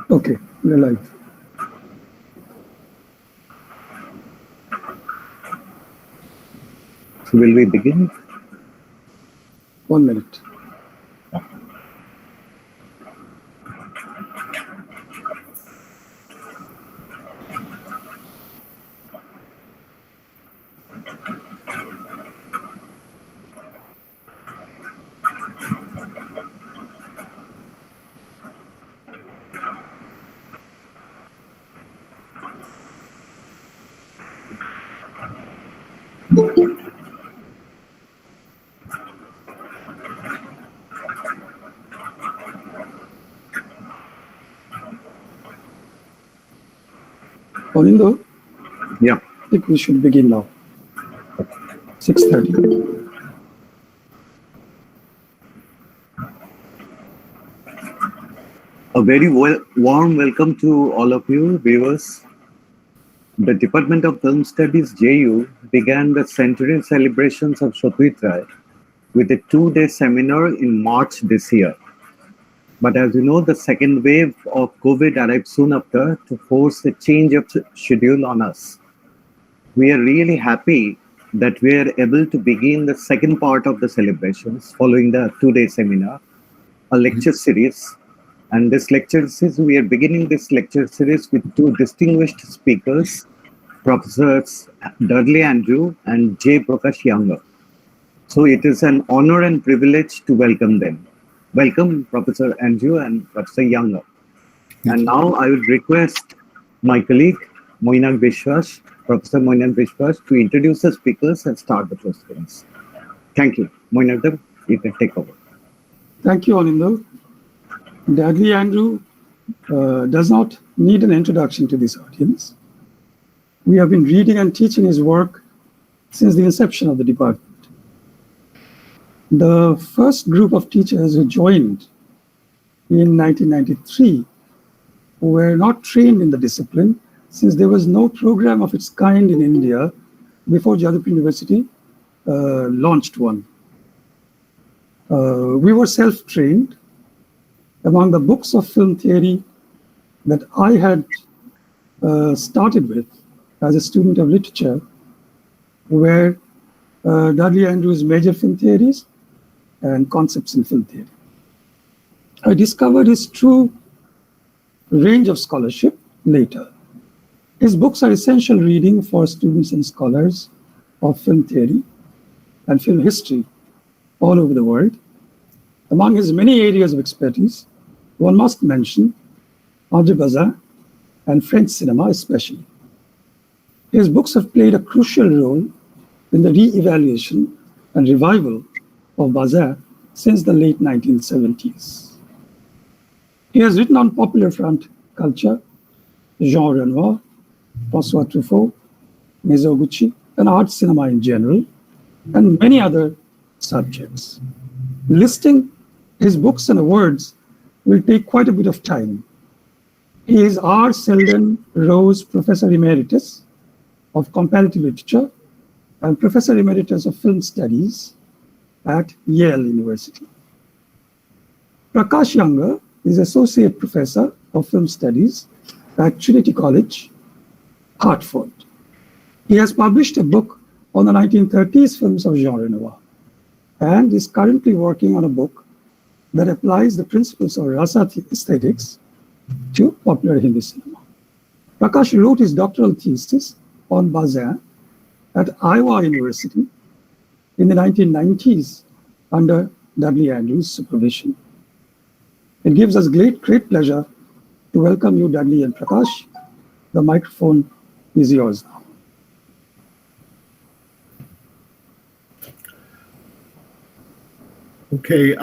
Okay, we're live. So will we begin? 1 minute. Onindo, Yeah. I think we should begin now. 6:30. A very warm welcome to all of you viewers. The Department of Film Studies, JU, began the centenary celebrations of Satyajit Ray with a 2-day seminar in March this year. But as you know, the second wave of COVID arrived soon after to force a change of schedule on us. We are really happy that we are able to begin the second part of the celebrations following the 2-day seminar, a lecture series. And this lecture series, we are beginning this lecture series with two distinguished speakers, Professors Dudley Andrew and J. Prakash Younger. So it is an honor and privilege to welcome them. Welcome, Professor Andrew and Professor Younger. And now I would request my colleague, Moinak Vishwas, Professor Moinak Vishwas, to introduce the speakers and start the proceedings. Thank you. Moinak, you can take over. Thank you, Onindo. Dudley Andrew does not need an introduction to this audience. We have been reading and teaching his work since the inception of the department. The first group of teachers who joined in 1993 were not trained in the discipline, since there was no program of its kind in India before Jadavpur University launched one. We were self-trained. Among the books of film theory that I had started with as a student of literature were Dudley Andrew's Major Film Theories and Concepts in Film Theory. I discovered his true range of scholarship later. His books are essential reading for students and scholars of film theory and film history all over the world. Among his many areas of expertise, one must mention André Bazin and French cinema especially. His books have played a crucial role in the re-evaluation and revival of Bazin since the late 1970s. He has written on popular front culture, Jean Renoir, François Truffaut, Mizoguchi, and art cinema in general, and many other subjects. Listing his books and awards will take quite a bit of time. He is R. Selden Rose Professor Emeritus of Comparative Literature and Professor Emeritus of Film Studies at Yale University. Prakash Younger is Associate Professor of Film Studies at Trinity College, Hartford. He has published a book on the 1930s films of Jean Renoir and is currently working on a book that applies the principles of rasa aesthetics to popular Hindi cinema. Prakash wrote his doctoral thesis on Bazin at Iowa University in the 1990s under Dudley Andrews' supervision. It gives us great pleasure to welcome you, Dudley and Prakash. The microphone is yours now. Okay.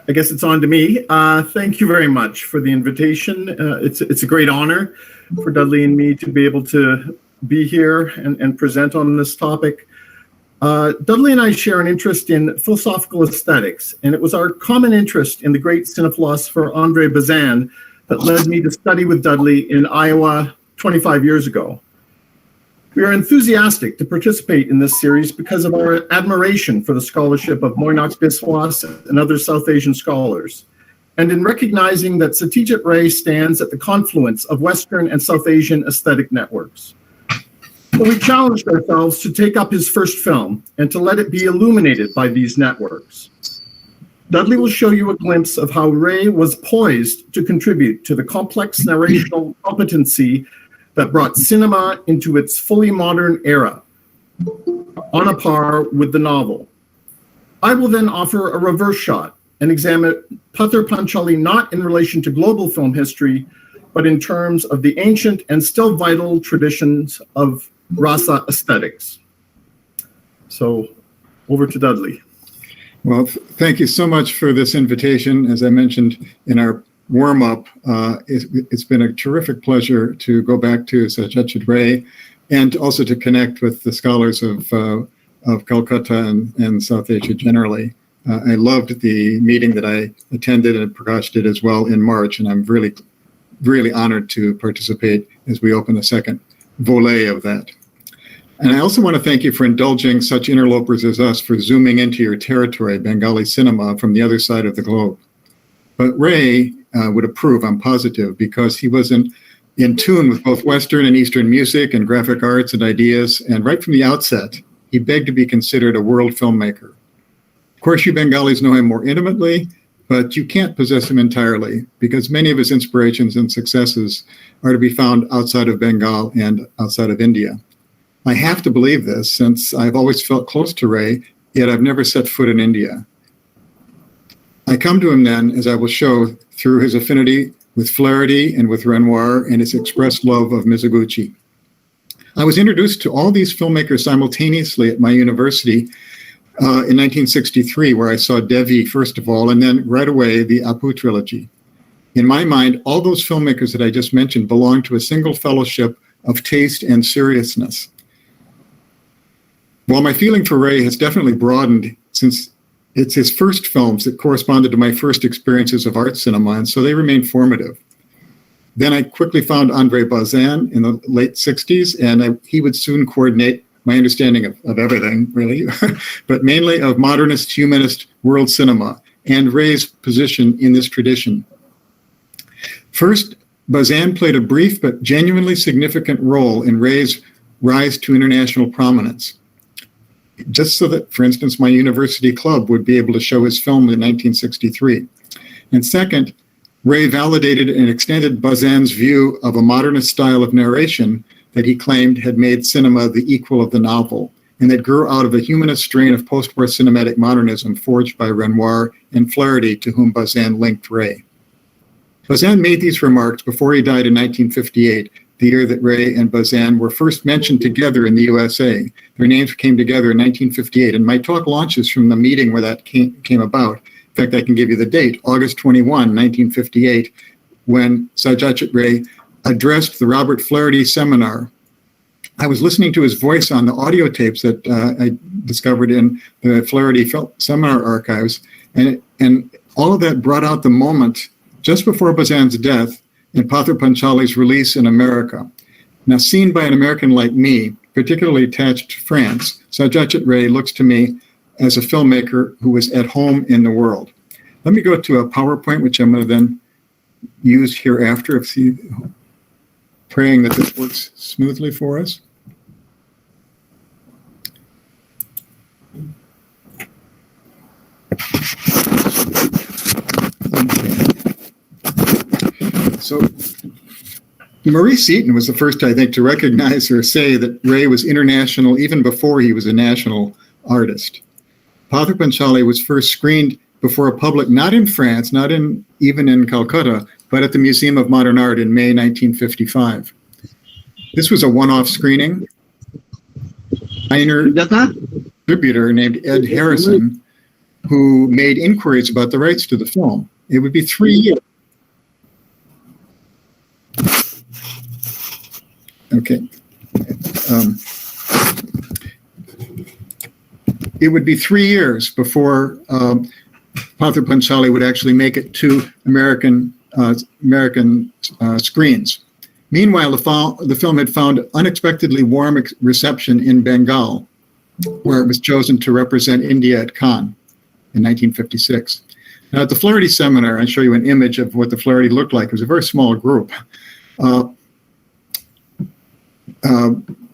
I guess it's on to me. Thank you very much for the invitation. It's a great honor for Dudley and me to be able to be here and present on this topic. Dudley and I share an interest in philosophical aesthetics, and it was our common interest in the great cinephilosopher Andre Bazin that led me to study with Dudley in Iowa 25 years ago. We are enthusiastic to participate in this series because of our admiration for the scholarship of Moinox Biswas and other South Asian scholars, and in recognizing that Satyajit Ray stands at the confluence of Western and South Asian aesthetic networks. So we challenged ourselves to take up his first film and to let it be illuminated by these networks. Dudley will show you a glimpse of how Ray was poised to contribute to the complex narrational competency that brought cinema into its fully modern era, on a par with the novel. I will then offer a reverse shot and examine Pather Panchali not in relation to global film history, but in terms of the ancient and still vital traditions of rasa aesthetics. So over to Dudley. Well, thank you so much for this invitation. As I mentioned in our warm-up, it's been a terrific pleasure to go back to Satyajit Ray and also to connect with the scholars of Calcutta and South Asia generally. I loved the meeting that I attended, and Prakash did as well in March, and I'm really, really honored to participate as we open the second volet of that. And I also want to thank you for indulging such interlopers as us for zooming into your territory, Bengali cinema, from the other side of the globe. But Ray would approve, I'm positive, because he was in tune with both Western and Eastern music and graphic arts and ideas, and right from the outset, he begged to be considered a world filmmaker. Of course, you Bengalis know him more intimately, but you can't possess him entirely, because many of his inspirations and successes are to be found outside of Bengal and outside of India. I have to believe this, since I've always felt close to Ray, yet I've never set foot in India. I come to him then, as I will show, through his affinity with Flaherty and with Renoir and his expressed love of Mizoguchi. I was introduced to all these filmmakers simultaneously at my university in 1963, where I saw Devi first of all, and then right away the Apu trilogy. In my mind, all those filmmakers that I just mentioned belong to a single fellowship of taste and seriousness. While my feeling for Ray has definitely broadened since it's his first films that corresponded to my first experiences of art cinema, and so they remain formative. Then I quickly found Andre Bazin in the late 60s, and he would soon coordinate my understanding of everything, really, but mainly of modernist, humanist world cinema and Ray's position in this tradition. First, Bazin played a brief but genuinely significant role in Ray's rise to international prominence. Just so that, for instance, my university club would be able to show his film in 1963. And second, Ray validated and extended Bazin's view of a modernist style of narration that he claimed had made cinema the equal of the novel, and that grew out of a humanist strain of post-war cinematic modernism forged by Renoir and Flaherty, to whom Bazin linked Ray. Bazin made these remarks before he died in 1958, the year that Ray and Bazin were first mentioned together in the USA. Their names came together in 1958, and my talk launches from the meeting where that came about. In fact, I can give you the date, August 21, 1958, when Satyajit Ray addressed the Robert Flaherty seminar. I was listening to his voice on the audio tapes that I discovered in the Flaherty seminar archives, and all of that brought out the moment just before Bazin's death and Pather Panchali's release in America. Now, seen by an American like me, particularly attached to France, Satyajit Ray looks to me as a filmmaker who was at home in the world. Let me go to a PowerPoint, which I'm going to then use hereafter, praying that this works smoothly for us. So Maurice Eaton was the first, I think, to recognize or say that Ray was international even before he was a national artist. Pather Panchali was first screened before a public, not in France, not even in Calcutta, but at the Museum of Modern Art in May 1955. This was a one-off screening. Minor distributor named Ed Harrison who made inquiries about the rights to the film. It would be 3 years. Okay. It would be 3 years before Pather Panchali would actually make it to American screens. Meanwhile, the film had found unexpectedly warm reception in Bengal, where it was chosen to represent India at Cannes in 1956. Now, at the Flaherty seminar, I'll show you an image of what the Flaherty looked like. It was a very small group.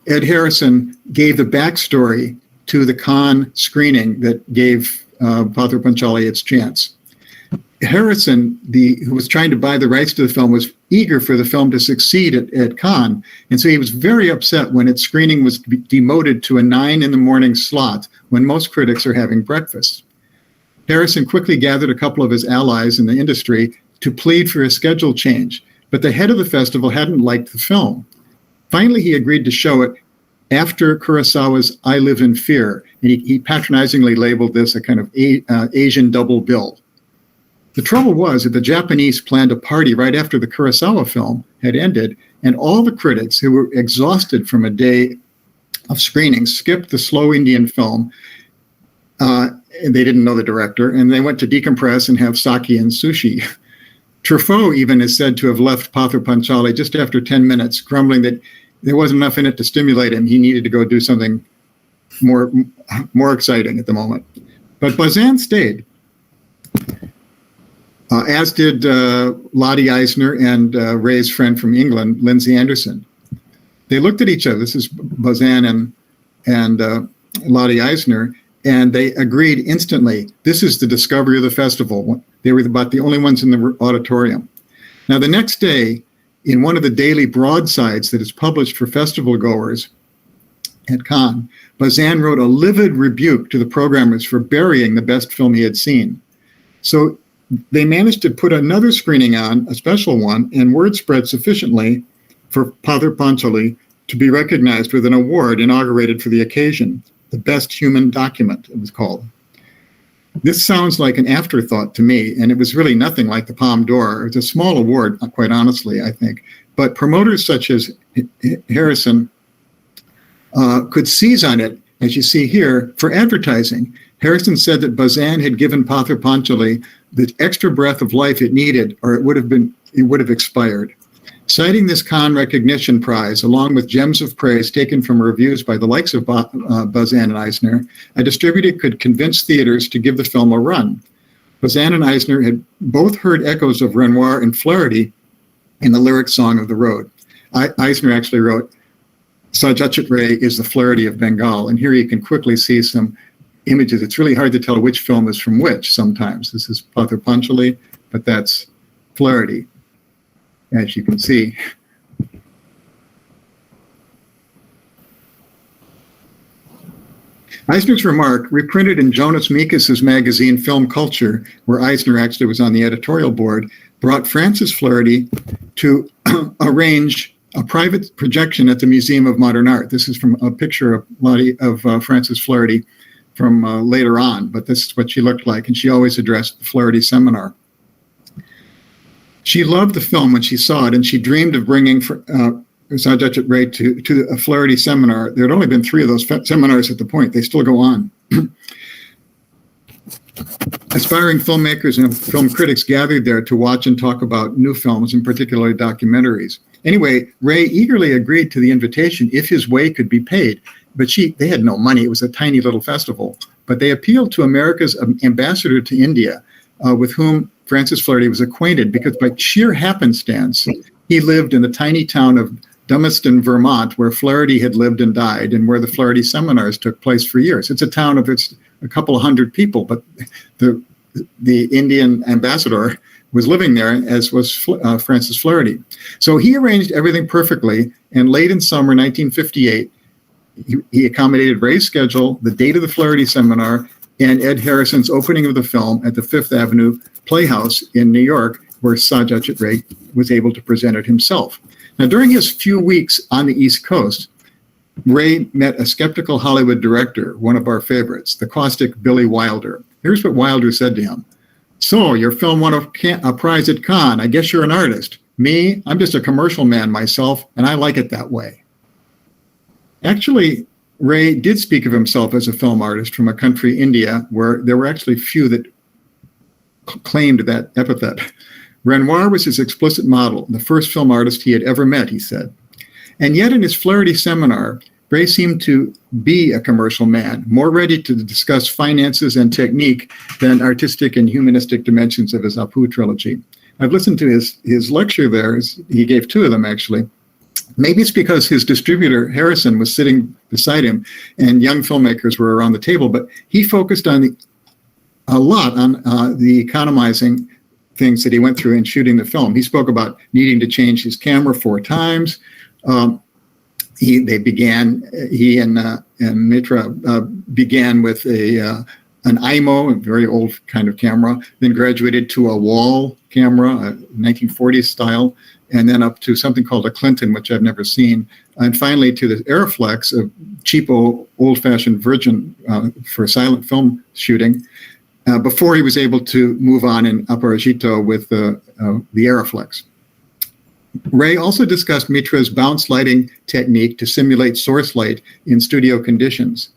Ed Harrison gave the backstory to the Cannes screening that gave Pather Panchali its chance. Harrison, who was trying to buy the rights to the film, was eager for the film to succeed at Cannes, and so he was very upset when its screening was demoted to a 9 a.m. slot when most critics are having breakfast. Harrison quickly gathered a couple of his allies in the industry to plead for a schedule change, but the head of the festival hadn't liked the film. Finally, he agreed to show it after Kurosawa's I Live in Fear, and he patronizingly labeled this a kind of Asian double bill. The trouble was that the Japanese planned a party right after the Kurosawa film had ended, and all the critics who were exhausted from a day of screenings skipped the slow Indian film. And they didn't know the director, and they went to decompress and have sake and sushi. Truffaut even is said to have left Pather Panchali just after 10 minutes, grumbling that there wasn't enough in it to stimulate him. He needed to go do something more exciting at the moment. But Bazin stayed, as did Lottie Eisner and Ray's friend from England, Lindsay Anderson. They looked at each other. This is Bazin and Lottie Eisner, and they agreed instantly. This is the discovery of the festival. They were about the only ones in the auditorium. Now, the next day, in one of the daily broadsides that is published for festival goers at Cannes, Bazin wrote a livid rebuke to the programmers for burying the best film he had seen. So they managed to put another screening on, a special one, and word spread sufficiently for Pather Panchali to be recognized with an award inaugurated for the occasion. The Best Human Document, it was called. This sounds like an afterthought to me, and it was really nothing like the Palme d'Or. It's a small award, quite honestly, I think. But promoters such as Harrison could seize on it, as you see here, for advertising. Harrison said that Bazin had given Pather Panchali the extra breath of life it needed, or it would have expired. Citing this Cannes recognition prize, along with gems of praise taken from reviews by the likes of Bazin and Eisner, a distributor could convince theaters to give the film a run. Bazin and Eisner had both heard echoes of Renoir and Flaherty in the lyric Song of the Road. Eisner actually wrote, Satyajit Ray is the Flaherty of Bengal, and here you can quickly see some images. It's really hard to tell which film is from which sometimes. This is Pather Panchali, but that's Flaherty, as you can see. Eisner's remark, reprinted in Jonas Mekas' magazine Film Culture, where Eisner actually was on the editorial board, brought Francis Flaherty to arrange a private projection at the Museum of Modern Art. This is from a picture of Francis Flaherty from later on, but this is what she looked like, and she always addressed the Flaherty seminar. She loved the film when she saw it, and she dreamed of bringing Satyajit Ray to a Flaherty seminar. There had only been 3 of those seminars at the point. They still go on. Aspiring filmmakers and film critics gathered there to watch and talk about new films, and particularly documentaries. Anyway, Ray eagerly agreed to the invitation if his way could be paid, but they had no money. It was a tiny little festival. But they appealed to America's ambassador to India, with whom Francis Flaherty was acquainted, because by sheer happenstance, he lived in the tiny town of Dummerston, Vermont, where Flaherty had lived and died, and where the Flaherty seminars took place for years. It's a town of a couple of hundred people, but the Indian ambassador was living there, as was Francis Flaherty. So he arranged everything perfectly, and late in summer 1958, he accommodated Ray's schedule, the date of the Flaherty seminar, and Ed Harrison's opening of the film at the Fifth Avenue Playhouse in New York, where Satyajit Ray was able to present it himself. Now, during his few weeks on the East Coast, Ray met a skeptical Hollywood director, one of our favorites, the caustic Billy Wilder, Here's what Wilder said to him. "So, your film won a prize at Cannes. I guess you're an artist. Me, I'm just a commercial man myself, and I like it that way." Actually, Ray did speak of himself as a film artist from a country, India, where there were actually few that claimed that epithet. Renoir was his explicit model, the first film artist he had ever met, he said. And yet in his Flaherty seminar, Ray seemed to be a commercial man, more ready to discuss finances and technique than artistic and humanistic dimensions of his Apu trilogy. I've listened to his lecture there. He gave two of them, actually. Maybe it's because his distributor, Harrison, was sitting beside him and young filmmakers were around the table, but he focused on a lot on the economizing things that he went through in shooting the film. He spoke about needing to change his camera 4 times. He and Mitra began with an IMO, a very old kind of camera, then graduated to a wall camera, a 1940s style, and then up to something called a Clinton, which I've never seen, and finally to the Aeroflex, a cheap old-fashioned Virgin for silent film shooting, before he was able to move on in Aparajito with the Aeroflex. Ray also discussed Mitra's bounce lighting technique to simulate source light in studio conditions.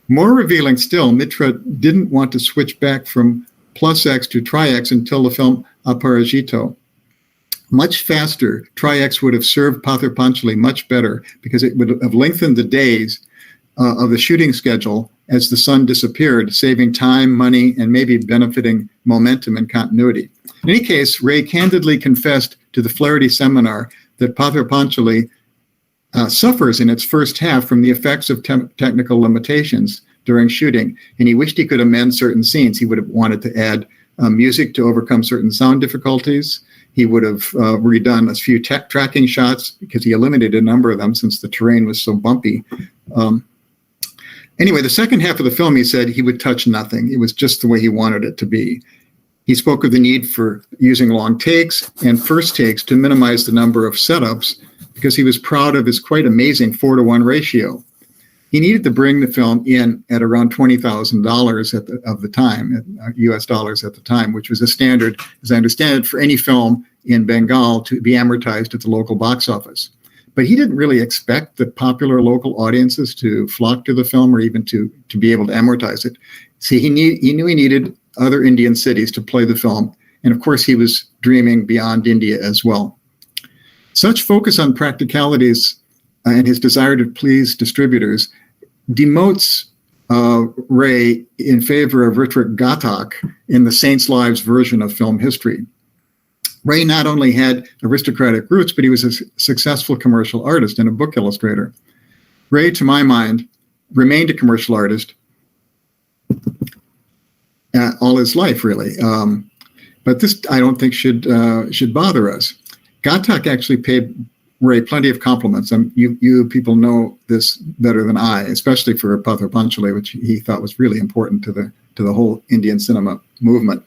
More revealing still, Mitra didn't want to switch back from plus X to Tri-X until the film Aparajito. Much faster, Tri-X would have served Pather Panchali much better because it would have lengthened the days of the shooting schedule as the sun disappeared, saving time, money, and maybe benefiting momentum and continuity. In any case, Ray candidly confessed to the Flaherty seminar that Pather Panchali suffers in its first half from the effects of technical limitations during shooting, and he wished he could amend certain scenes. He would have wanted to add music to overcome certain sound difficulties. He would have redone a few tracking shots because he eliminated a number of them since the terrain was so bumpy. Anyway, the second half of the film, he said he would touch nothing. It was just the way he wanted it to be. He spoke of the need for using long takes and first takes to minimize the number of setups because he was proud of his quite amazing 4-to-1 ratio. He needed to bring the film in at around $20,000 of the time, US dollars at the time, which was a standard, as I understand it, for any film in Bengal to be amortized at the local box office. But he didn't really expect the popular local audiences to flock to the film or even to be able to amortize it. See, he knew he needed other Indian cities to play the film. And of course, he was dreaming beyond India as well. Such focus on practicalities and his desire to please distributors demotes Ray in favor of Ritwik Ghatak in the Saints' Lives version of film history. Ray not only had aristocratic roots, but he was a successful commercial artist and a book illustrator. Ray, to my mind, remained a commercial artist all his life, really. But this, I don't think, should bother us. Ghatak actually paid Ray plenty of compliments. You people know this better than I, especially for Pather Panchali, which he thought was really important to the whole Indian cinema movement.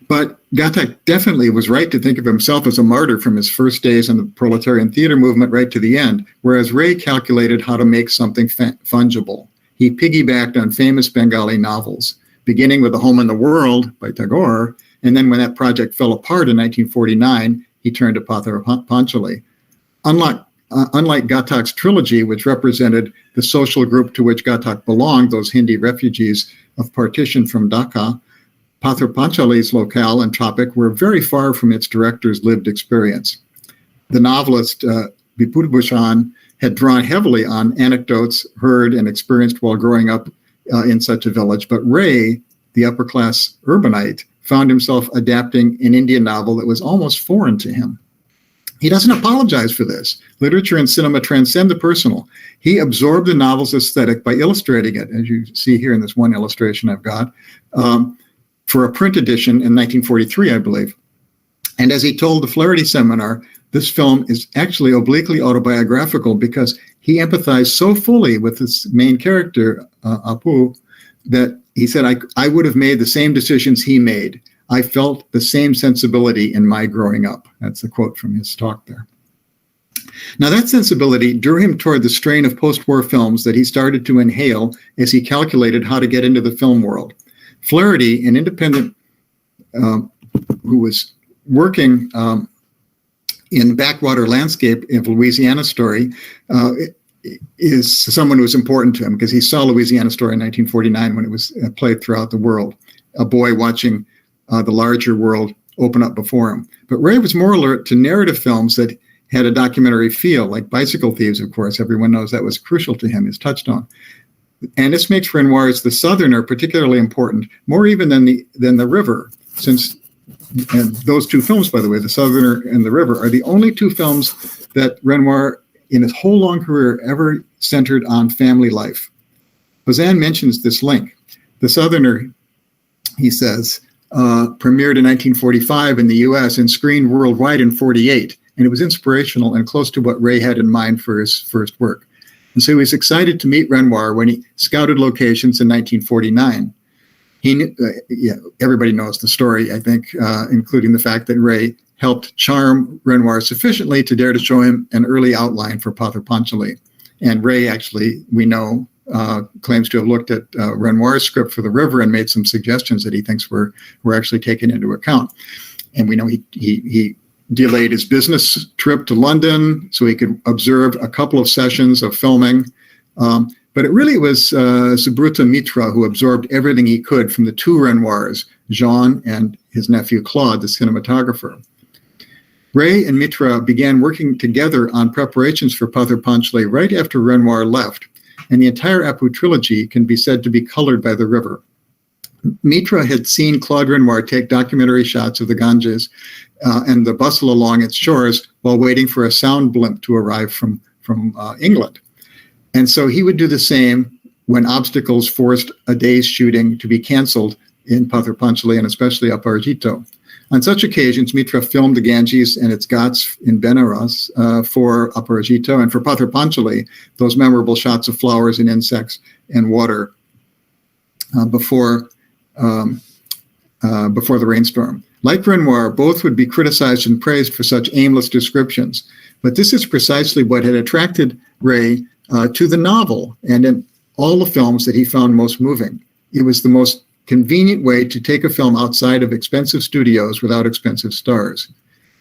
But Ghatak definitely was right to think of himself as a martyr from his first days in the proletarian theater movement right to the end, whereas Ray calculated how to make something fungible. He piggybacked on famous Bengali novels, beginning with A Home in the World by Tagore, and then when that project fell apart in 1949, he turned to Pather Panchali. Unlike Ghatak's trilogy, which represented the social group to which Ghatak belonged, those Hindi refugees of partition from Dhaka, Pather Panchali's locale and topic were very far from its director's lived experience. The novelist Vipul Bhushan had drawn heavily on anecdotes heard and experienced while growing up in such a village, but Ray, the upper-class urbanite, found himself adapting an Indian novel that was almost foreign to him. He doesn't apologize for this. Literature and cinema transcend the personal. He absorbed the novel's aesthetic by illustrating it, as you see here in this one illustration I've got, for a print edition in 1943, I believe. And as he told the Flaherty seminar, this film is actually obliquely autobiographical because he empathized so fully with his main character, Apu, that he said, I would have made the same decisions he made. I felt the same sensibility in my growing up. That's a quote from his talk there. Now, that sensibility drew him toward the strain of post-war films that he started to inhale as he calculated how to get into the film world. Flaherty, an independent who was working in backwater landscape of Louisiana Story, is someone who was important to him because he saw Louisiana Story in 1949 when it was played throughout the world, a boy watching the larger world open up before him. But Ray was more alert to narrative films that had a documentary feel, like Bicycle Thieves, of course. Everyone knows that was crucial to him, his touchstone. And this makes Renoir's The Southerner particularly important, more even than the River, since and those two films, by the way, The Southerner and The River, are the only two films that Renoir, in his whole long career, ever centered on family life. Bazin mentions this link. The Southerner, he says, premiered in 1945 in the US and screened worldwide in 1948. And it was inspirational and close to what Ray had in mind for his first work. And so he was excited to meet Renoir when he scouted locations in 1949. He knew, everybody knows the story, I think, including the fact that Ray helped charm Renoir sufficiently to dare to show him an early outline for Pather Panchali. And Ray actually, we know, claims to have looked at Renoir's script for The River and made some suggestions that he thinks were actually taken into account. And we know he delayed his business trip to London so he could observe a couple of sessions of filming. But it really was Subrata Mitra who absorbed everything he could from the two Renoirs, Jean and his nephew Claude, the cinematographer. Ray and Mitra began working together on preparations for Pather Panchali right after Renoir left, and the entire Apu trilogy can be said to be colored by The River. Mitra had seen Claude Renoir take documentary shots of the Ganges and the bustle along its shores while waiting for a sound blimp to arrive from England. And so he would do the same when obstacles forced a day's shooting to be canceled in Pather Panchali and especially Aparajito. On such occasions, Mitra filmed the Ganges and its ghats in Benares for Aparajito, and for Pather Panchali, those memorable shots of flowers and insects and water before the rainstorm. Like Renoir, both would be criticized and praised for such aimless descriptions. But this is precisely what had attracted Ray to the novel and in all the films that he found most moving. It was the most convenient way to take a film outside of expensive studios without expensive stars.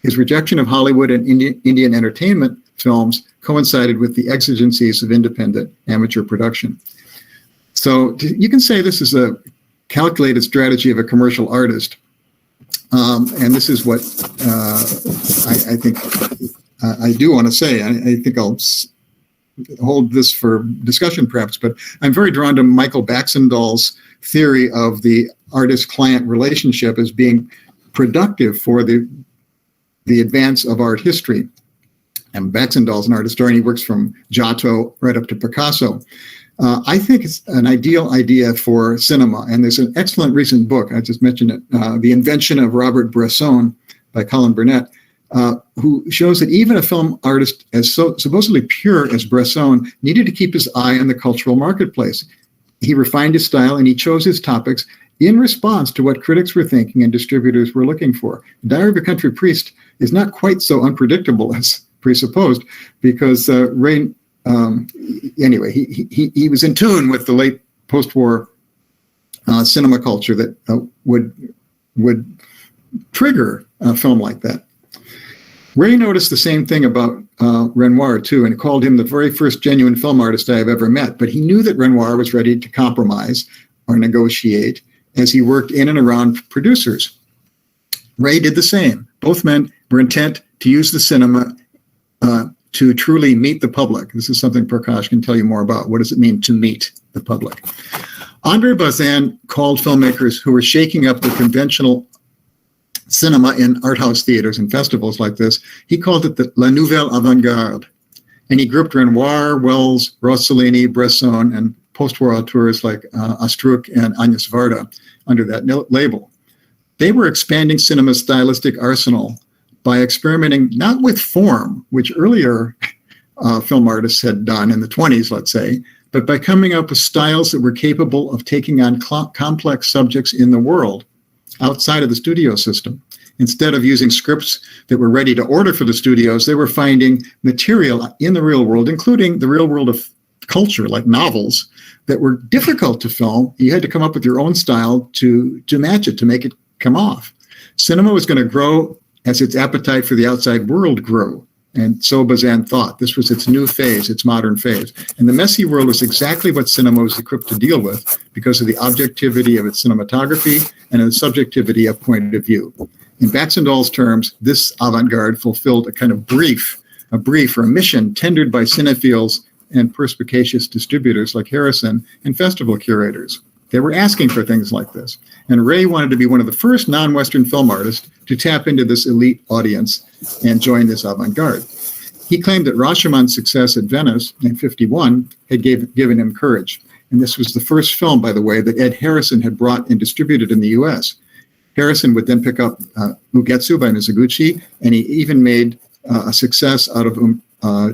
His rejection of Hollywood and Indian entertainment films coincided with the exigencies of independent amateur production. So you can say this is a calculated strategy of a commercial artist. And this is what I think I do want to say. I think I'll hold this for discussion perhaps, but I'm very drawn to Michael Baxendall's theory of the artist-client relationship as being productive for the advance of art history. And Baxendall's an art historian. He works from Giotto right up to Picasso. I think it's an ideal idea for cinema. And there's an excellent recent book, I just mentioned it, The Invention of Robert Bresson by Colin Burnett, who shows that even a film artist as supposedly pure as Bresson needed to keep his eye on the cultural marketplace. He refined his style and he chose his topics in response to what critics were thinking and distributors were looking for. Diary of a Country Priest is not quite so unpredictable as presupposed, because Ray, anyway, he was in tune with the late post-war cinema culture that would trigger a film like that. Ray noticed the same thing about Renoir, too, and called him the very first genuine film artist I have ever met. But he knew that Renoir was ready to compromise or negotiate as he worked in and around producers. Ray did the same. Both men were intent to use the cinema to truly meet the public. This is something Prakash can tell you more about. What does it mean to meet the public? Andre Bazin called filmmakers who were shaking up the conventional cinema in art house theaters and festivals like this, he called it the La Nouvelle Avant-Garde. And he grouped Renoir, Wells, Rossellini, Bresson, and post-war auteurs like Astruc and Agnes Varda under that label. They were expanding cinema's stylistic arsenal by experimenting not with form, which earlier film artists had done in the 20s, let's say, but by coming up with styles that were capable of taking on complex subjects in the world outside of the studio system. Instead of using scripts that were ready to order for the studios, they were finding material in the real world, including the real world of culture, like novels, that were difficult to film. You had to come up with your own style to match it, to make it come off. Cinema was going to grow as its appetite for the outside world grew. And so Bazin thought this was its new phase, its modern phase. And the messy world was exactly what cinema was equipped to deal with because of the objectivity of its cinematography and the subjectivity of point of view. In Baxendall's terms, this avant-garde fulfilled a kind of brief or a mission tendered by cinephiles and perspicacious distributors like Harrison and festival curators. They were asking for things like this. And Ray wanted to be one of the first non-Western film artists to tap into this elite audience and join this avant-garde. He claimed that Rashomon's success at Venice in 1951 had given him courage. And this was the first film, by the way, that Ed Harrison had brought and distributed in the U.S. Harrison would then pick up Ugetsu by Mizoguchi, and he even made a success out of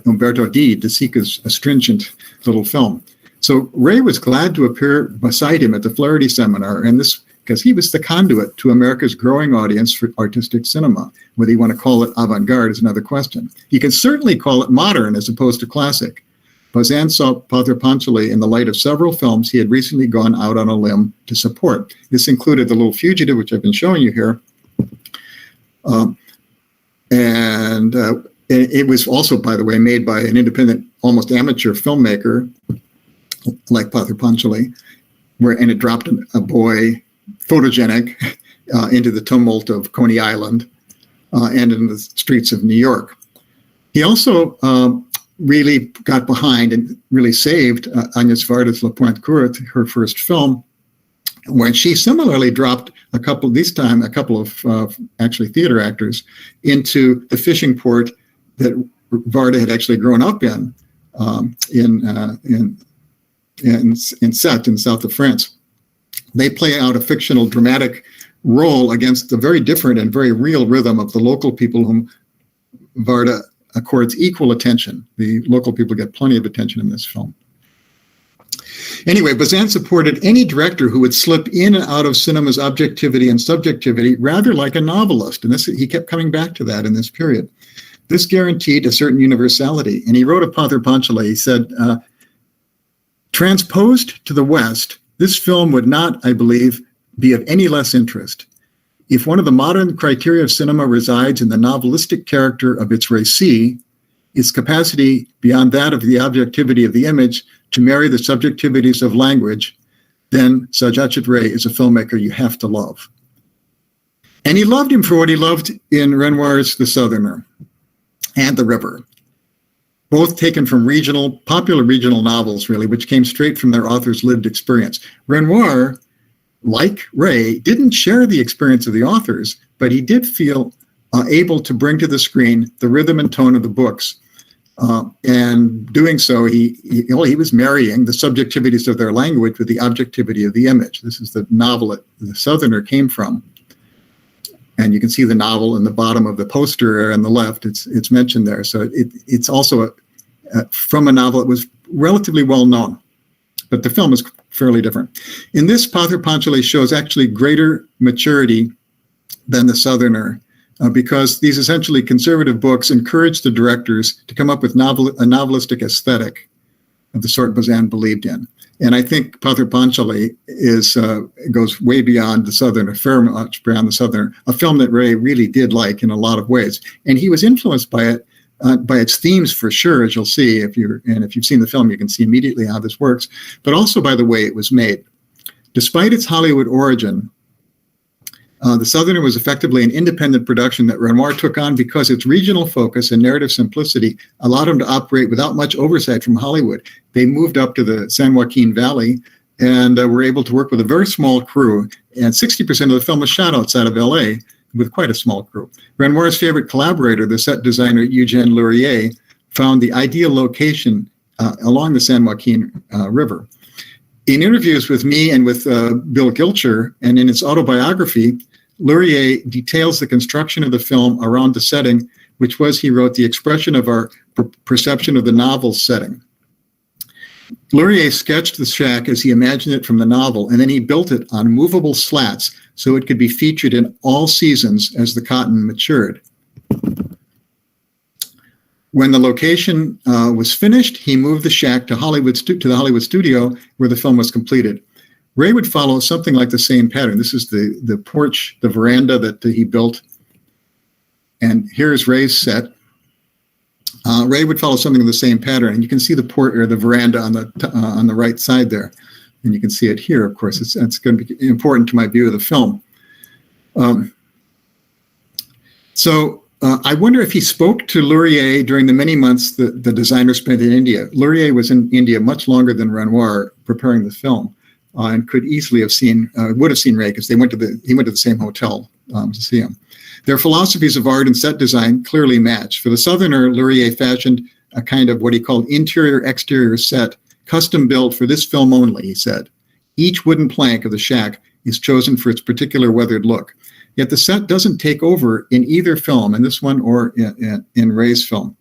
Umberto D. De Sica's astringent little film. So Ray was glad to appear beside him at the Flaherty Seminar, and this because he was the conduit to America's growing audience for artistic cinema. Whether you want to call it avant-garde is another question. You can certainly call it modern as opposed to classic. Bazin saw Padre Panchali in the light of several films he had recently gone out on a limb to support. This included The Little Fugitive, which I've been showing you here. It was also, by the way, made by an independent, almost amateur filmmaker like Padre Panchali, and it dropped a boy, photogenic, into the tumult of Coney Island and in the streets of New York. He also really got behind and really saved Agnes Varda's La Pointe Courte, her first film, when she similarly dropped a couple of actually theater actors into the fishing port that Varda had actually grown up in Sète in south of France. They play out a fictional dramatic role against the very different and very real rhythm of the local people whom Varda accords equal attention. The local people get plenty of attention in this film. Anyway, Bazin supported any director who would slip in and out of cinema's objectivity and subjectivity, rather like a novelist. And he kept coming back to that in this period. This guaranteed a certain universality. And he wrote of Padre Panchali, he said, transposed to the West, this film would not, I believe, be of any less interest. If one of the modern criteria of cinema resides in the novelistic character of its récit, its capacity beyond that of the objectivity of the image to marry the subjectivities of language, then Satyajit Ray is a filmmaker you have to love. And he loved him for what he loved in Renoir's The Southerner and The River, both taken from popular regional novels, really, which came straight from their author's lived experience. Renoir, like Ray, didn't share the experience of the authors, but he did feel able to bring to the screen the rhythm and tone of the books. And doing so, he was marrying the subjectivities of their language with the objectivity of the image. This is the novel that The Southerner came from. And you can see the novel in the bottom of the poster on the left. It's mentioned there. So it's also from a novel that was relatively well known, but the film is fairly different. In this, Padre Panchali shows actually greater maturity than The Southerner, because these essentially conservative books encourage the directors to come up with a novelistic aesthetic of the sort Bazin believed in. And I think Padre Panchali goes way beyond The Southerner, fair much beyond The Southerner, a film that Ray really did like in a lot of ways. And he was influenced by it, by its themes for sure, as you'll see. If you've seen the film, you can see immediately how this works, but also by the way it was made. Despite its Hollywood origin, The Southerner was effectively an independent production that Renoir took on because its regional focus and narrative simplicity allowed him to operate without much oversight from Hollywood. They moved up to the San Joaquin Valley and were able to work with a very small crew. And 60% of the film was shot outside of LA with quite a small crew. Renoir's favorite collaborator, the set designer Eugène Laurier, found the ideal location along the San Joaquin River. In interviews with me and with Bill Gilcher, and in his autobiography, Laurier details the construction of the film around the setting, which was, he wrote, the expression of our perception of the novel's setting. Laurier sketched the shack as he imagined it from the novel, and then he built it on movable slats so it could be featured in all seasons as the cotton matured. when the location was finished, he moved the shack to the Hollywood studio where the film was completed. Ray would follow something like the same pattern. This is the porch, the veranda that he built. And here's Ray's set. Ray would follow something of the same pattern. And you can see the veranda on the right side there. And you can see it here, of course. It's going to be important to my view of the film. I wonder if he spoke to Laurier during the many months that the designer spent in India. Laurier was in India much longer than Renoir preparing the film, and could easily have would have seen Ray because he went to the same hotel to see him. Their philosophies of art and set design clearly match. For the Southerner, Laurier fashioned a kind of what he called interior-exterior set, custom built for this film only, he said. Each wooden plank of the shack is chosen for its particular weathered look. Yet the set doesn't take over in either film, in this one or in Ray's film.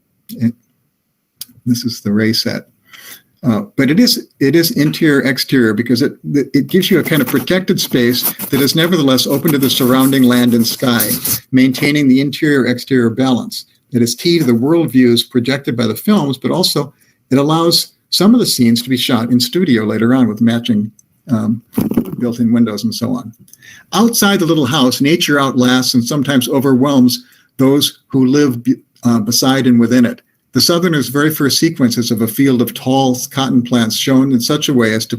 This is the Ray set. But it is interior-exterior because it gives you a kind of protected space that is nevertheless open to the surrounding land and sky, maintaining the interior-exterior balance that is key to the worldviews projected by the films, but also it allows some of the scenes to be shot in studio later on with matching built-in windows and so on. Outside the little house, nature outlasts and sometimes overwhelms those who live beside and within it. The Southerner's very first sequences of a field of tall cotton plants shown in such a way as to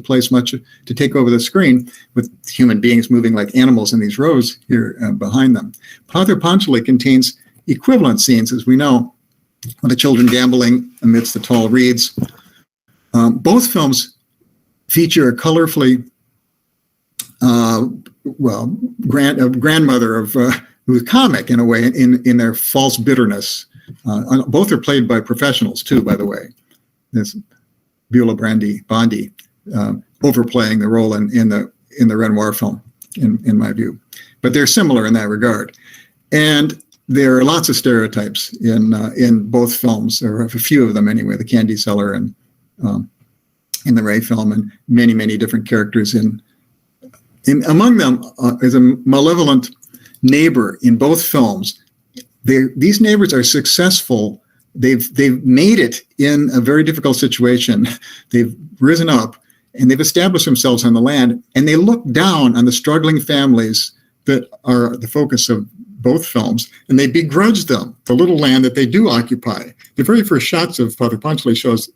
take over the screen with human beings moving like animals in these rows here behind them. Padre Panchali contains equivalent scenes, as we know, of the children gambling amidst the tall reeds. Both films feature a colorfully, grandmother who's comic in a way in their false bitterness. Both are played by professionals too, by the way. There's Beulah Bondi overplaying the role in the Renoir film, in my view. But they're similar in that regard. And there are lots of stereotypes in both films, or a few of them anyway. The candy seller and in the Ray film, and many, many different characters. Among them is a malevolent neighbor in both films. These neighbors are successful. They've made it in a very difficult situation. They've risen up and they've established themselves on the land, and they look down on the struggling families that are the focus of both films, and they begrudge them the little land that they do occupy. The very first shots of Father Panchali shows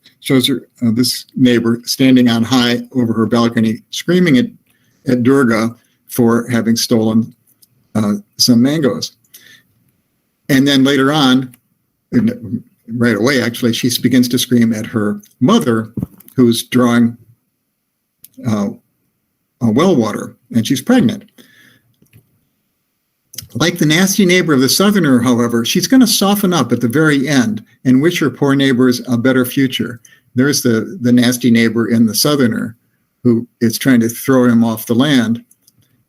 her, this neighbor standing on high over her balcony, screaming at Durga for having stolen some mangoes. And then later on, right away actually, she begins to scream at her mother, who's drawing well water, and she's pregnant. Like the nasty neighbor of the Southerner, however, she's going to soften up at the very end and wish her poor neighbors a better future. There's the nasty neighbor in the Southerner who is trying to throw him off the land.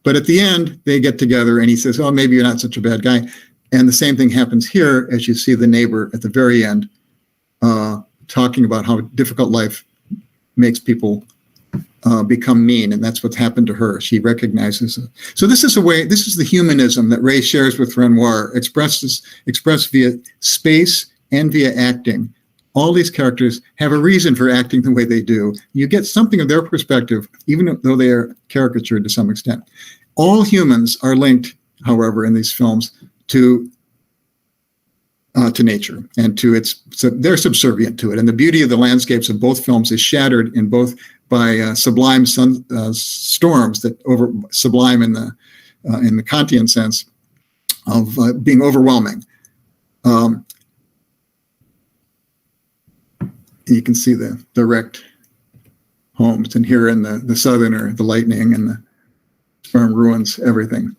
But at the end, they get together and he says, oh, maybe you're not such a bad guy. And the same thing happens here as you see the neighbor at the very end talking about how difficult life makes people become mean, and that's what's happened to her. She recognizes it. So this is the humanism that Ray shares with Renoir, expressed via space and via acting. All these characters have a reason for acting the way they do. You get something of their perspective, even though they are caricatured to some extent. All humans are linked, however, in these films to nature and so they're subservient to it. And the beauty of the landscapes of both films is shattered in both by sublime storms that sublime in the Kantian sense of being overwhelming. You can see the wrecked homes, and here in the Southerner, the lightning and the farm ruins everything.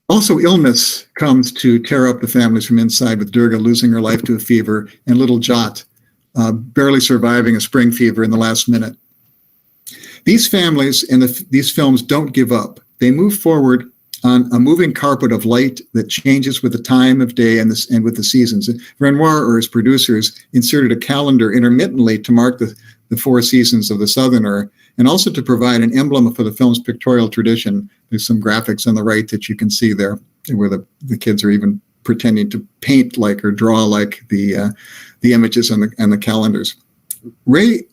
Also, illness comes to tear up the families from inside, with Durga losing her life to a fever and little Jat barely surviving a spring fever in the last minute. These families and these films don't give up. They move forward on a moving carpet of light that changes with the time of day and with the seasons. Renoir, or his producers, inserted a calendar intermittently to mark the 4 seasons of the Southerner, and also to provide an emblem for the film's pictorial tradition. There's some graphics on the right that you can see there, where the kids are even pretending to paint like or draw like the images and the calendars. Ray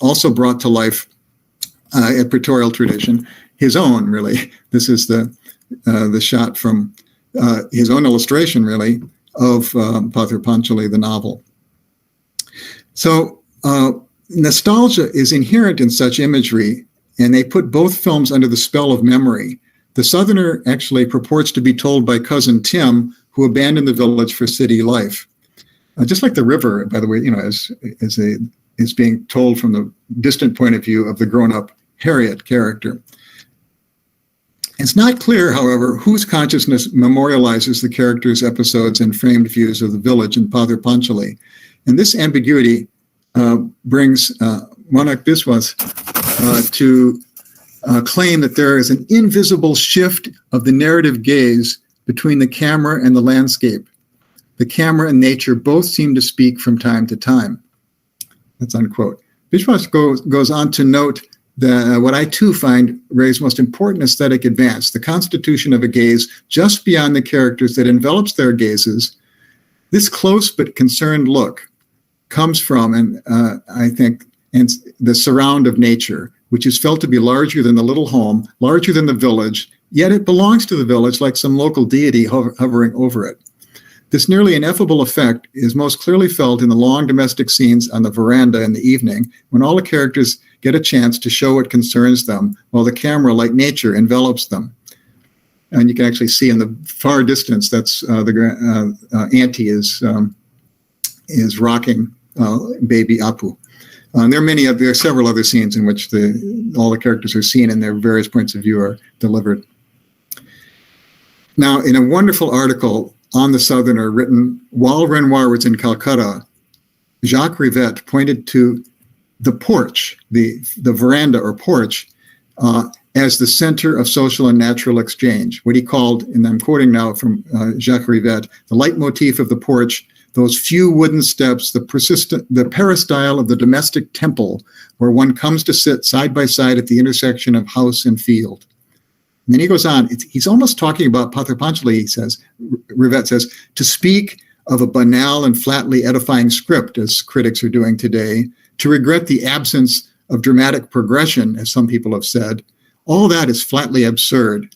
also brought to life a pictorial tradition, his own, really. This is the shot from his own illustration, really, of Pather Panchali, the novel. So nostalgia is inherent in such imagery, and they put both films under the spell of memory. The Southerner actually purports to be told by cousin Tim, who abandoned the village for city life. Just like the river, by the way, is being told from the distant point of view of the grown-up Harriet character. It's not clear, however, whose consciousness memorializes the characters' episodes and framed views of the village in Pather Panchali. And this ambiguity brings Monak Biswas to claim that there is an invisible shift of the narrative gaze between the camera and the landscape. The camera and nature both seem to speak from time to time. That's unquote. Biswas goes on to note that what I too find Ray's most important aesthetic advance, the constitution of a gaze just beyond the characters that envelops their gazes. This close but concerned look comes from, and I think, the surround of nature, which is felt to be larger than the little home, larger than the village, yet it belongs to the village like some local deity hovering over it. This nearly ineffable effect is most clearly felt in the long domestic scenes on the veranda in the evening, when all the characters get a chance to show what concerns them, while the camera, like nature, envelops them. And you can actually see in the far distance, that's Auntie is rocking baby Apu. And there are several other scenes in which all the characters are seen and their various points of view are delivered. Now, in a wonderful article on the Southerner written while Renoir was in Calcutta, Jacques Rivette pointed to the porch, the veranda or porch, as the center of social and natural exchange. What he called, and I'm quoting now from Jacques Rivette, the leitmotif of the porch, those few wooden steps, the peristyle of the domestic temple, where one comes to sit side by side at the intersection of house and field. And then he goes on, he's almost talking about Pather Panchali, he says, Rivette says, to speak of a banal and flatly edifying script, as critics are doing today, to regret the absence of dramatic progression, as some people have said, all that is flatly absurd.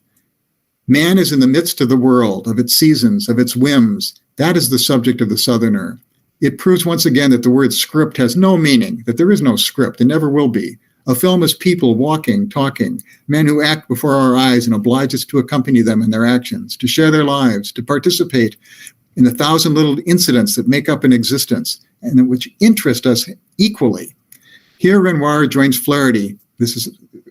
Man is in the midst of the world, of its seasons, of its whims. That is the subject of the Southerner. It proves once again that the word script has no meaning, that there is no script, and never will be. A film is people walking, talking, men who act before our eyes and oblige us to accompany them in their actions, to share their lives, to participate in the 1,000 little incidents that make up an existence and which interest us equally. Here Renoir joins Flaherty. This is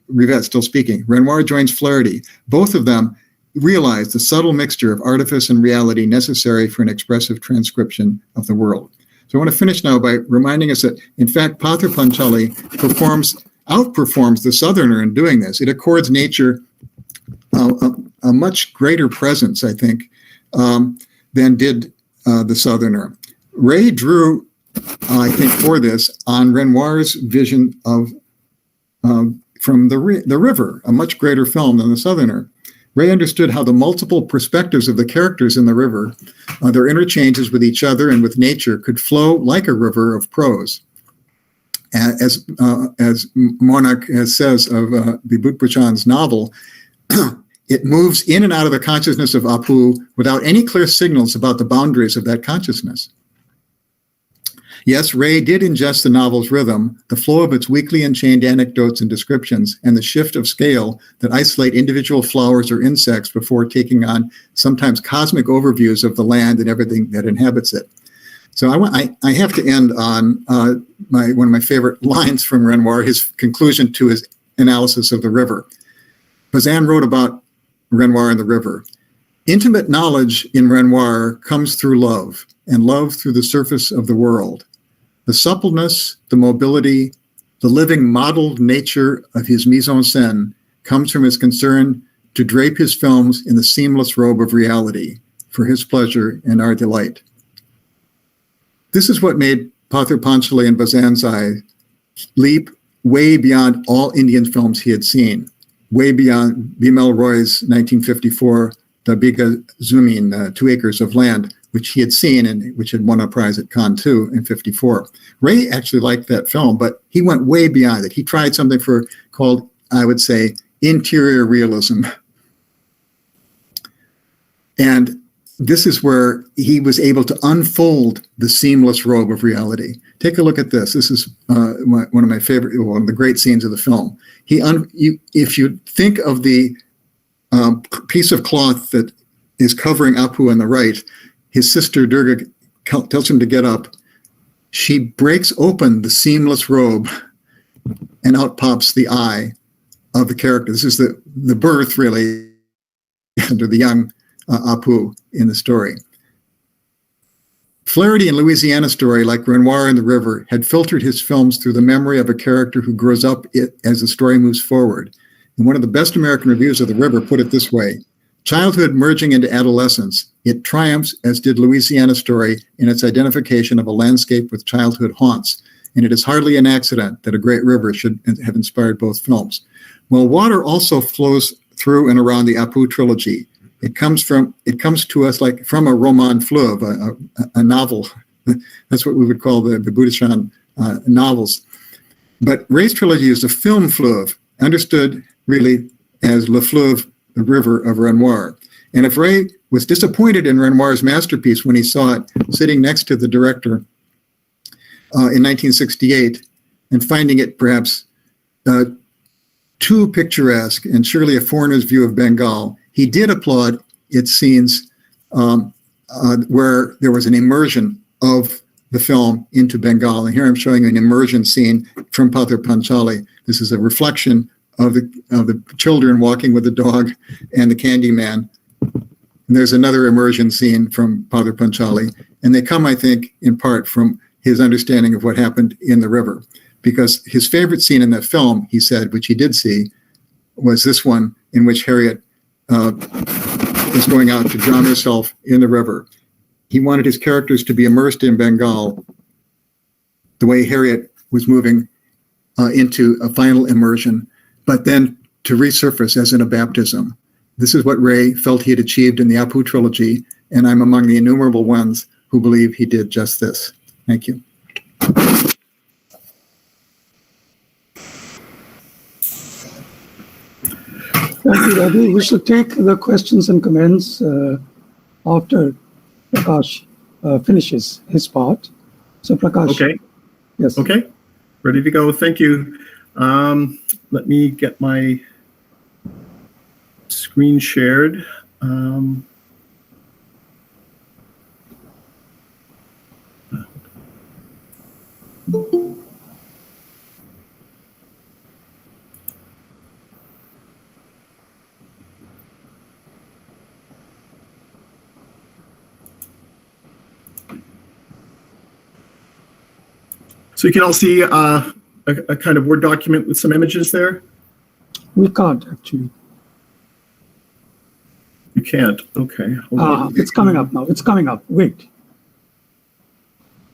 Rivette still speaking. Renoir joins Flaherty. Both of them realize the subtle mixture of artifice and reality necessary for an expressive transcription of the world. So I want to finish now by reminding us that, in fact, Pather Panchali outperforms the Southerner in doing this. It accords nature a much greater presence, I think, than did the Southerner. Ray drew, I think, for this on Renoir's vision of from the river, a much greater film than the Southerner. Ray understood how the multiple perspectives of the characters in the river, their interchanges with each other and with nature, could flow like a river of prose. As Monak says of Bibut Bhuchan's novel, it moves in and out of the consciousness of Apu without any clear signals about the boundaries of that consciousness. Yes, Ray did ingest the novel's rhythm, the flow of its weakly enchained anecdotes and descriptions, and the shift of scale that isolate individual flowers or insects before taking on sometimes cosmic overviews of the land and everything that inhabits it. So I have to end on one of my favorite lines from Renoir, his conclusion to his analysis of the river. Bazin wrote about Renoir and the river. Intimate knowledge in Renoir comes through love, and love through the surface of the world. The suppleness, the mobility, the living modeled nature of his mise-en-scène comes from his concern to drape his films in the seamless robe of reality for his pleasure and our delight. This is what made Pather Panchali and Bazin's eye leap way beyond all Indian films he had seen, way beyond Bimal Roy's 1954 the Biga Zumin, 2 acres of land, which he had seen and which had won a prize at Cannes too in '54. Ray actually liked that film, but he went way beyond it. He tried something called, I would say, interior realism. And this is where he was able to unfold the seamless robe of reality. Take a look at this. This is one of my favorite, one of the great scenes of the film. If you think of the piece of cloth that is covering Apu on the right, his sister Durga tells him to get up. She breaks open the seamless robe, and out pops the eye of the character. This is the birth, really, under the young Apu in the story. Flaherty in Louisiana Story, like Renoir in The River, had filtered his films through the memory of a character who grows up as the story moves forward. And one of the best American reviews of The River put it this way: childhood merging into adolescence, it triumphs, as did Louisiana Story, in its identification of a landscape with childhood haunts. And it is hardly an accident that A Great River should have inspired both films. Well, water also flows through and around the Apu trilogy. It comes to us like from a roman fleuve, a novel. That's what we would call the Baudelaire novels. But Ray's trilogy is a film fleuve, understood really as Le Fleuve, the river of Renoir. And if Ray was disappointed in Renoir's masterpiece when he saw it sitting next to the director in 1968 and finding it perhaps too picturesque and surely a foreigner's view of Bengal, he did applaud its scenes where there was an immersion of the film into Bengal. And here I'm showing you an immersion scene from Pather Panchali. This is a reflection of the children walking with the dog and the candy man. And there's another immersion scene from Pather Panchali. And they come, I think, in part from his understanding of what happened in the river. Because his favorite scene in that film, he said, which he did see, was this one in which Harriet is going out to drown herself in the river. He wanted his characters to be immersed in Bengal the way Harriet was moving into a final immersion, but then to resurface as in a baptism. This is what Ray felt he had achieved in the Apu trilogy, and I'm among the innumerable ones who believe he did just this. Thank you. Thank you, Ravi. We should take the questions and comments after Prakash finishes his part. So Prakash. Okay. Yes. Okay. Ready to go. Thank you. Let me get my screen shared. So you can all see a kind of Word document with some images there? We can't, actually. You can't. Okay. Hold on. It's coming up now. It's coming up. Wait.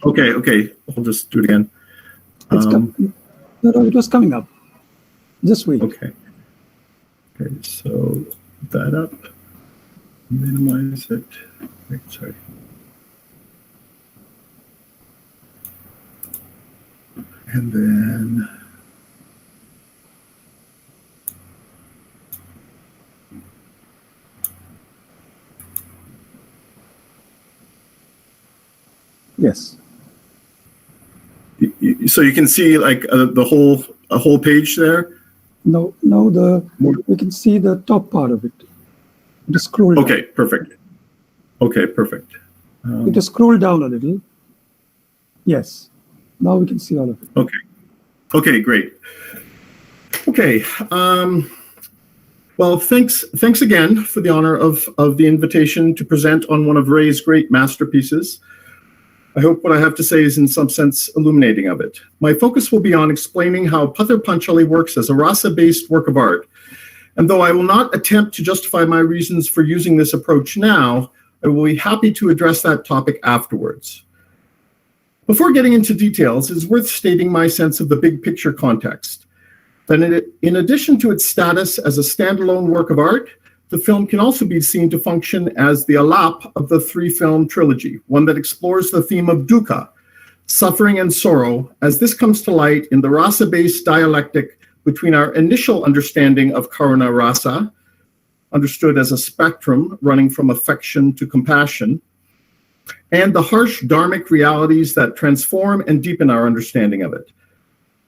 Okay. I'll just do it again. No, it was coming up. Just wait. Okay. Okay, so put that up. Minimize it. Wait, sorry. And then Yes. So you can see like the whole page there. No, we can see the top part of it. Just scroll down. Okay, perfect. Okay, perfect. You just scroll down a little. Yes. Now we can see all of it. Okay. Okay, great. Okay. Well, thanks again for the honor of the invitation to present on one of Ray's great masterpieces. I hope what I have to say is in some sense illuminating of it. My focus will be on explaining how Pather Panchali works as a rasa-based work of art. And though I will not attempt to justify my reasons for using this approach now, I will be happy to address that topic afterwards. Before getting into details, it is worth stating my sense of the big picture context. That in addition to its status as a standalone work of art, the film can also be seen to function as the alap of the three-film trilogy, one that explores the theme of dukkha, suffering and sorrow, as this comes to light in the rasa-based dialectic between our initial understanding of karuna rasa, understood as a spectrum running from affection to compassion, and the harsh dharmic realities that transform and deepen our understanding of it,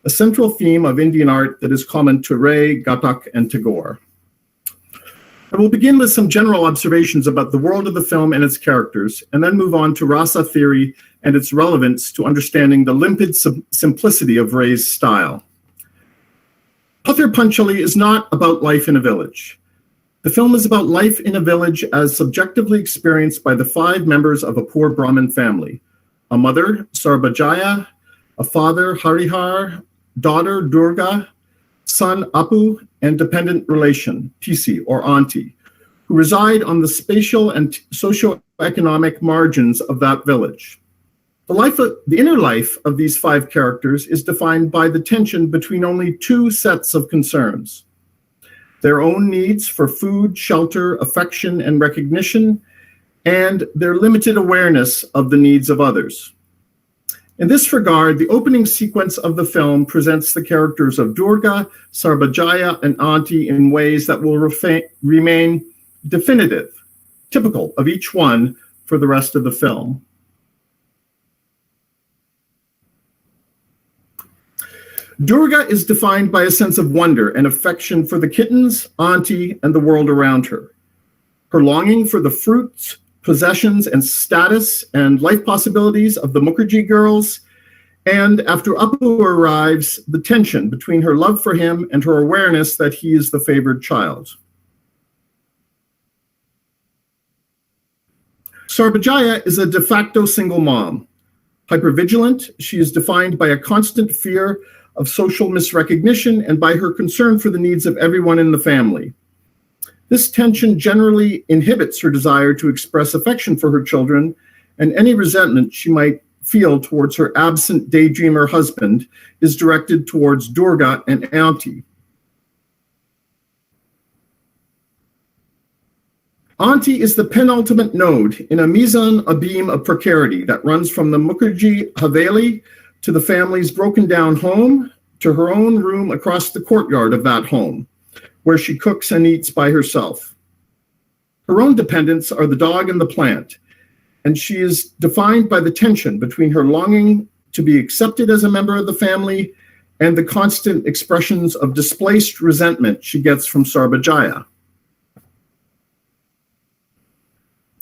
a central theme of Indian art that is common to Ray, Ghatak, and Tagore. I will begin with some general observations about the world of the film and its characters, and then move on to rasa theory and its relevance to understanding the limpid simplicity of Ray's style. Pather Panchali is not about life in a village. The film is about life in a village as subjectively experienced by the 5 members of a poor Brahmin family: a mother, Sarbajaya, a father, Harihar, daughter, Durga, son, Apu, and dependent relation, Tisi or auntie, who reside on the spatial and socio-economic margins of that village. The inner life of these 5 characters is defined by the tension between only 2 sets of concerns: their own needs for food, shelter, affection, and recognition, and their limited awareness of the needs of others. In this regard, the opening sequence of the film presents the characters of Durga, Sarbajaya, and Auntie in ways that will remain definitive, typical of each one for the rest of the film. Durga is defined by a sense of wonder and affection for the kittens, Auntie, and the world around her. Her longing for the fruits, possessions, and status and life possibilities of the Mukherjee girls, and after Apu arrives, the tension between her love for him and her awareness that he is the favored child. Sarbajaya is a de facto single mom. Hypervigilant, she is defined by a constant fear of social misrecognition and by her concern for the needs of everyone in the family. This tension generally inhibits her desire to express affection for her children, and any resentment she might feel towards her absent daydreamer husband is directed towards Durga and Auntie. Auntie is the penultimate node in a mise-en abîme of precarity that runs from the Mukherjee Haveli to the family's broken down home, to her own room across the courtyard of that home, where she cooks and eats by herself. Her own dependents are the dog and the plant, and she is defined by the tension between her longing to be accepted as a member of the family and the constant expressions of displaced resentment she gets from Sarbajaya.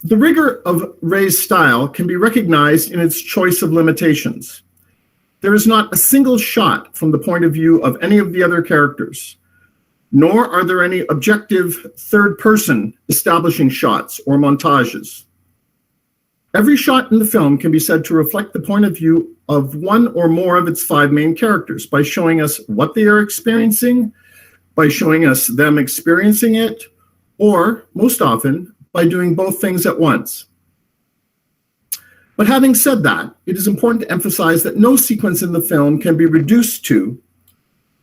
The rigor of Ray's style can be recognized in its choice of limitations. There is not a single shot from the point of view of any of the other characters, nor are there any objective third-person establishing shots or montages. Every shot in the film can be said to reflect the point of view of one or more of its 5 main characters by showing us what they are experiencing, by showing us them experiencing it, or, most often, by doing both things at once. But having said that, it is important to emphasize that no sequence in the film can be reduced to,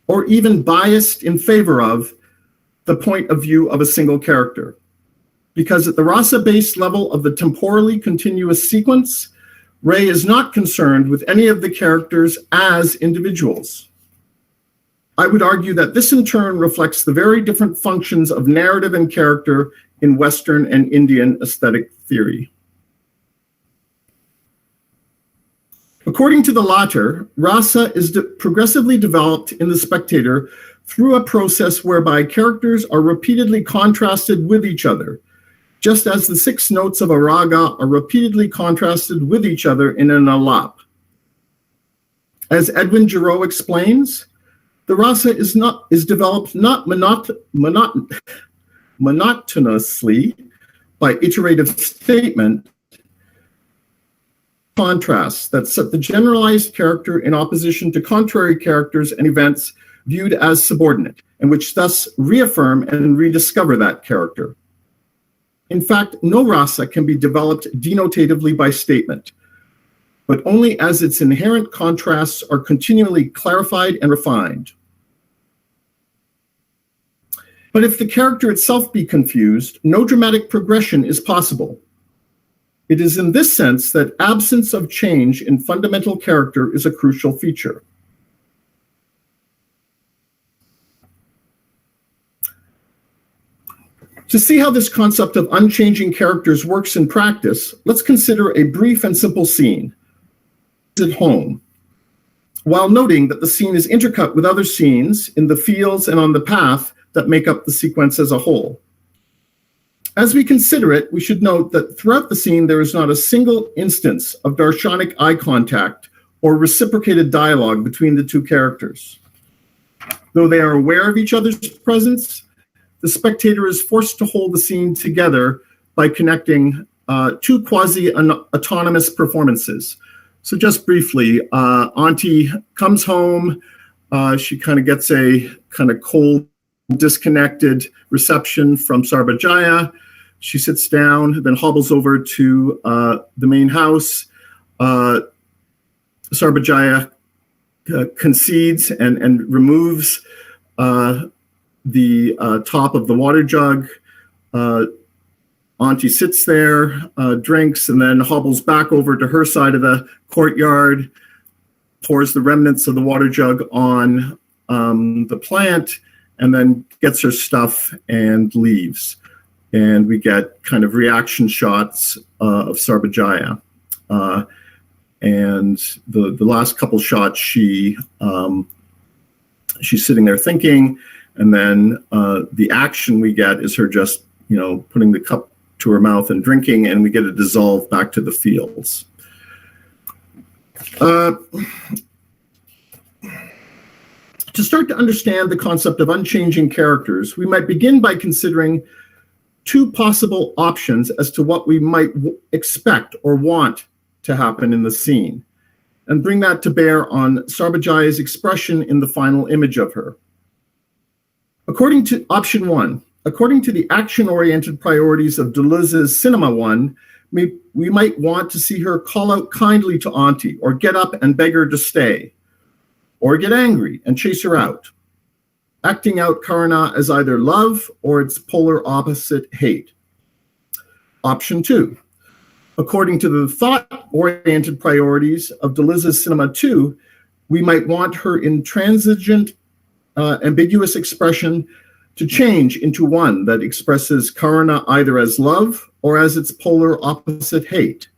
or even biased in favor of, the point of view of a single character. Because at the rasa-based level of the temporally continuous sequence, Ray is not concerned with any of the characters as individuals. I would argue that this in turn reflects the very different functions of narrative and character in Western and Indian aesthetic theory. According to the latter, rasa is progressively developed in the spectator through a process whereby characters are repeatedly contrasted with each other, just as the 6 notes of a raga are repeatedly contrasted with each other in an alap. As Edwin Giraud explains, the rasa is developed not monotonously by iterative statement, contrasts that set the generalized character in opposition to contrary characters and events viewed as subordinate, and which thus reaffirm and rediscover that character. In fact, no rasa can be developed denotatively by statement, but only as its inherent contrasts are continually clarified and refined. But if the character itself be confused, no dramatic progression is possible. It is in this sense that absence of change in fundamental character is a crucial feature. To see how this concept of unchanging characters works in practice, let's consider a brief and simple scene at home, while noting that the scene is intercut with other scenes in the fields and on the path that make up the sequence as a whole. As we consider it, we should note that throughout the scene, there is not a single instance of darshanic eye contact or reciprocated dialogue between the two characters. Though they are aware of each other's presence, the spectator is forced to hold the scene together by connecting two quasi-autonomous performances. So just briefly, Auntie comes home, she kind of gets a kind of cold, disconnected reception from Sarbajaya. She sits down, then hobbles over to the main house. Sarbajaya concedes and removes the top of the water jug. Auntie sits there, drinks, and then hobbles back over to her side of the courtyard, pours the remnants of the water jug on the plant, and then gets her stuff and leaves. And we get kind of reaction shots of Sarbajaya. And the last couple shots, she's sitting there thinking, and then the action we get is her just, putting the cup to her mouth and drinking, and we get a dissolve back to the fields. To start to understand the concept of unchanging characters, we might begin by considering two possible options as to what we might expect or want to happen in the scene, and bring that to bear on Sarbajaya's expression in the final image of her. According to option one, according to the action-oriented priorities of Deleuze's Cinema 1, we might want to see her call out kindly to Auntie, or get up and beg her to stay, or get angry and chase her out, acting out Karuna as either love or its polar opposite, hate. Option two, according to the thought-oriented priorities of Deleuze's Cinema 2, we might want her intransigent, ambiguous expression to change into one that expresses Karuna either as love or as its polar opposite, hate,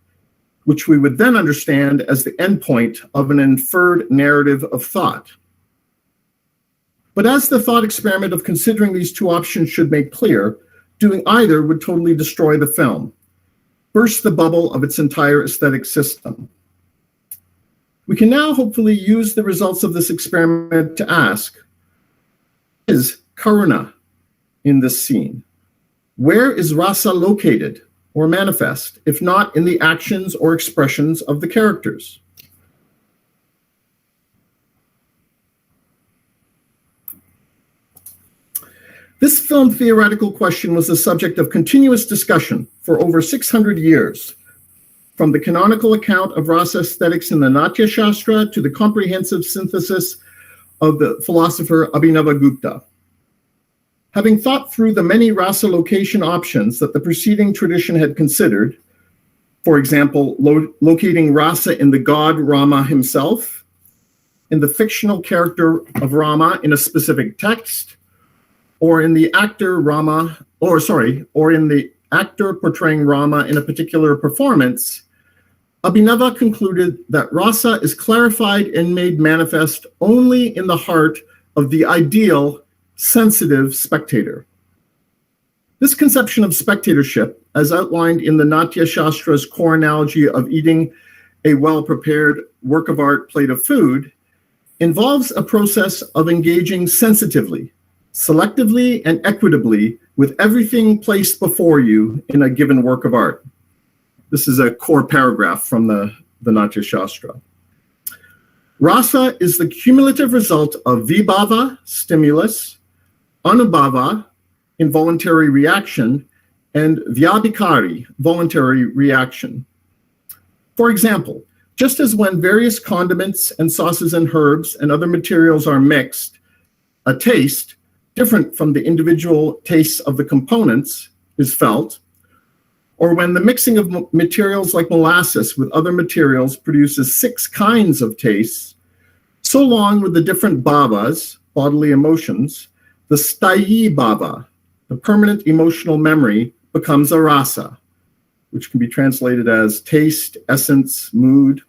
which we would then understand as the endpoint of an inferred narrative of thought. But as the thought experiment of considering these two options should make clear, doing either would totally destroy the film, burst the bubble of its entire aesthetic system. We can now hopefully use the results of this experiment to ask, is Karuna in this scene? Where is rasa located or manifest, if not in the actions or expressions of the characters? This film theoretical question was the subject of continuous discussion for over 600 years, from the canonical account of rasa aesthetics in the Natya Shastra to the comprehensive synthesis of the philosopher Abhinavagupta. Having thought through the many rasa location options that the preceding tradition had considered, for example, locating rasa in the god Rama himself, in the fictional character of Rama in a specific text, or in the actor portraying Rama in a particular performance, Abhinava concluded that rasa is clarified and made manifest only in the heart of the ideal, sensitive spectator. This conception of spectatorship, as outlined in the Natya Shastra's core analogy of eating a well-prepared work of art plate of food, involves a process of engaging sensitively, selectively, and equitably with everything placed before you in a given work of art. This is a core paragraph from the Natya Shastra. Rasa is the cumulative result of vibhava, stimulus, anubhava, involuntary reaction, and vyabhikari, voluntary reaction. For example, just as when various condiments and sauces and herbs and other materials are mixed, a taste, different from the individual tastes of the components is felt, or when the mixing of materials like molasses with other materials produces 6 kinds of tastes, so long with the different bhavas, bodily emotions, the sthayi bhava, the permanent emotional memory, becomes a rasa, which can be translated as taste, essence, mood.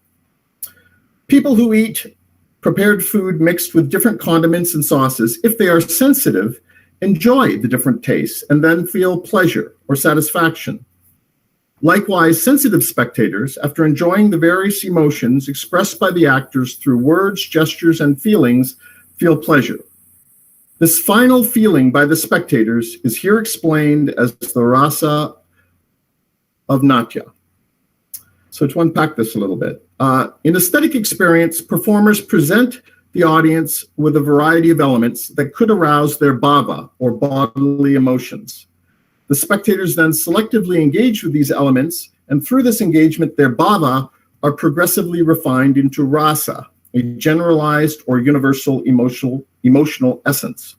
People who eat prepared food mixed with different condiments and sauces, if they are sensitive, enjoy the different tastes and then feel pleasure or satisfaction. Likewise, sensitive spectators, after enjoying the various emotions expressed by the actors through words, gestures, and feelings, feel pleasure. This final feeling by the spectators is here explained as the rasa of natya. So to unpack this a little bit, in aesthetic experience, performers present the audience with a variety of elements that could arouse their bhava, or bodily emotions. The spectators then selectively engage with these elements, and through this engagement, their bhava are progressively refined into rasa, a generalized or universal emotional essence.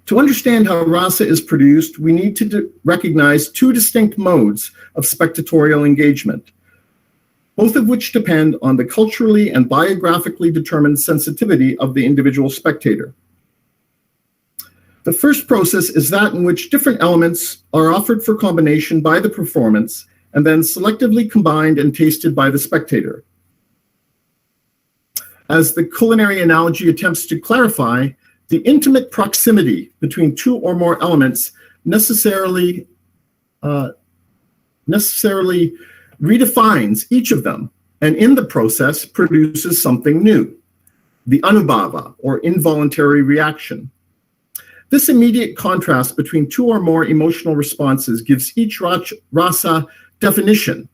To understand how rasa is produced, we need to recognize 2 distinct modes of spectatorial engagement, both of which depend on the culturally and biographically determined sensitivity of the individual spectator. The first process is that in which different elements are offered for combination by the performance and then selectively combined and tasted by the spectator. As the culinary analogy attempts to clarify, the intimate proximity between 2 or more elements necessarily redefines each of them, and in the process produces something new, the anubhava, or involuntary reaction. This immediate contrast between 2 or more emotional responses gives each rasa definition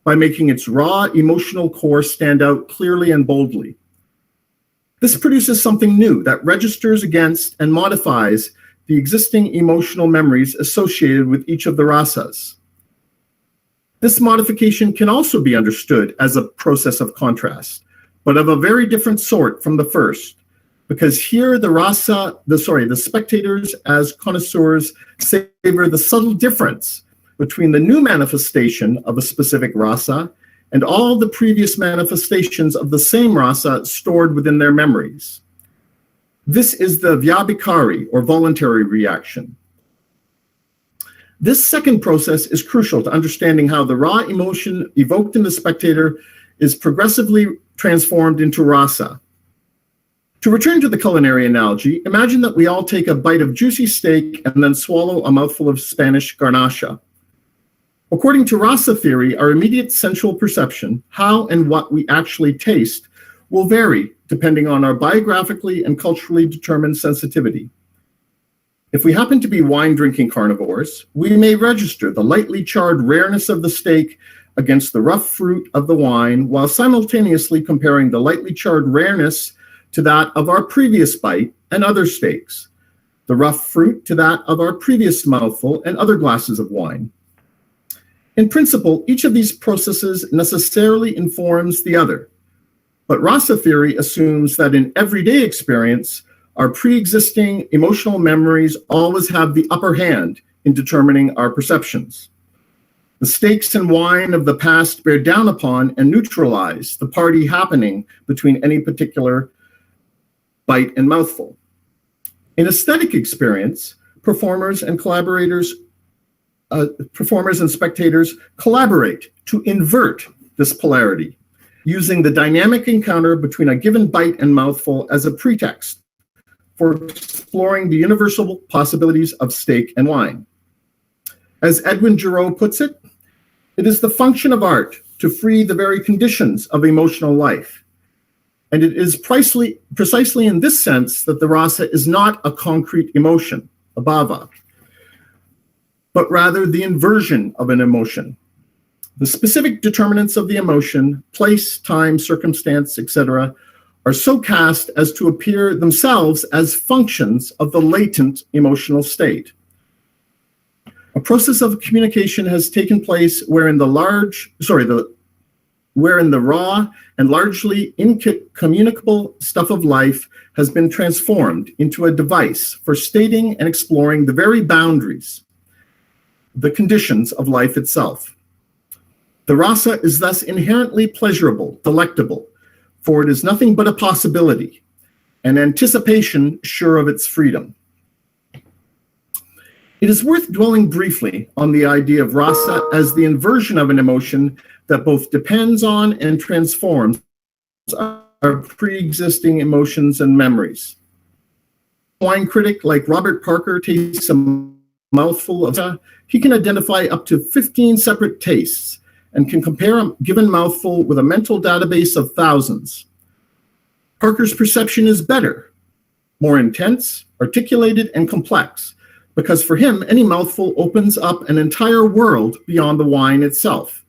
by making its raw emotional core stand out clearly and boldly. This produces something new that registers against and modifies the existing emotional memories associated with each of the rasas. This modification can also be understood as a process of contrast, but of a very different sort from the first, because here the spectators as connoisseurs savor the subtle difference between the new manifestation of a specific rasa and all the previous manifestations of the same rasa stored within their memories. This is the vyabhikari, or voluntary reaction. This second process is crucial to understanding how the raw emotion evoked in the spectator is progressively transformed into rasa. To return to the culinary analogy, imagine that we all take a bite of juicy steak and then swallow a mouthful of Spanish garnacha. According to rasa theory, our immediate sensual perception, how and what we actually taste, will vary depending on our biographically and culturally determined sensitivity. If we happen to be wine-drinking carnivores, we may register the lightly charred rareness of the steak against the rough fruit of the wine, while simultaneously comparing the lightly charred rareness to that of our previous bite and other steaks, the rough fruit to that of our previous mouthful and other glasses of wine. In principle, each of these processes necessarily informs the other, but rasa theory assumes that in everyday experience, our pre-existing emotional memories always have the upper hand in determining our perceptions. The steaks and wine of the past bear down upon and neutralize the party happening between any particular bite and mouthful. In aesthetic experience, performers and spectators collaborate to invert this polarity, using the dynamic encounter between a given bite and mouthful as a pretext for exploring the universal possibilities of steak and wine. As Edwin Giraud puts it, it is the function of art to free the very conditions of emotional life. And it is precisely in this sense that the rasa is not a concrete emotion, a bhava, but rather the inversion of an emotion. The specific determinants of the emotion, place, time, circumstance, etc., are so cast as to appear themselves as functions of the latent emotional state. A process of communication has taken place wherein the wherein the raw and largely incommunicable stuff of life has been transformed into a device for stating and exploring the very boundaries, the conditions of life itself. The rasa is thus inherently pleasurable, delectable, for it is nothing but a possibility, an anticipation sure of its freedom. It is worth dwelling briefly on the idea of rasa as the inversion of an emotion that both depends on and transforms our pre-existing emotions and memories. A wine critic like Robert Parker tastes a mouthful of he can identify up to 15 separate tastes and can compare a given mouthful with a mental database of thousands. Parker's perception is better, more intense, articulated, and complex, because for him, any mouthful opens up an entire world beyond the wine itself.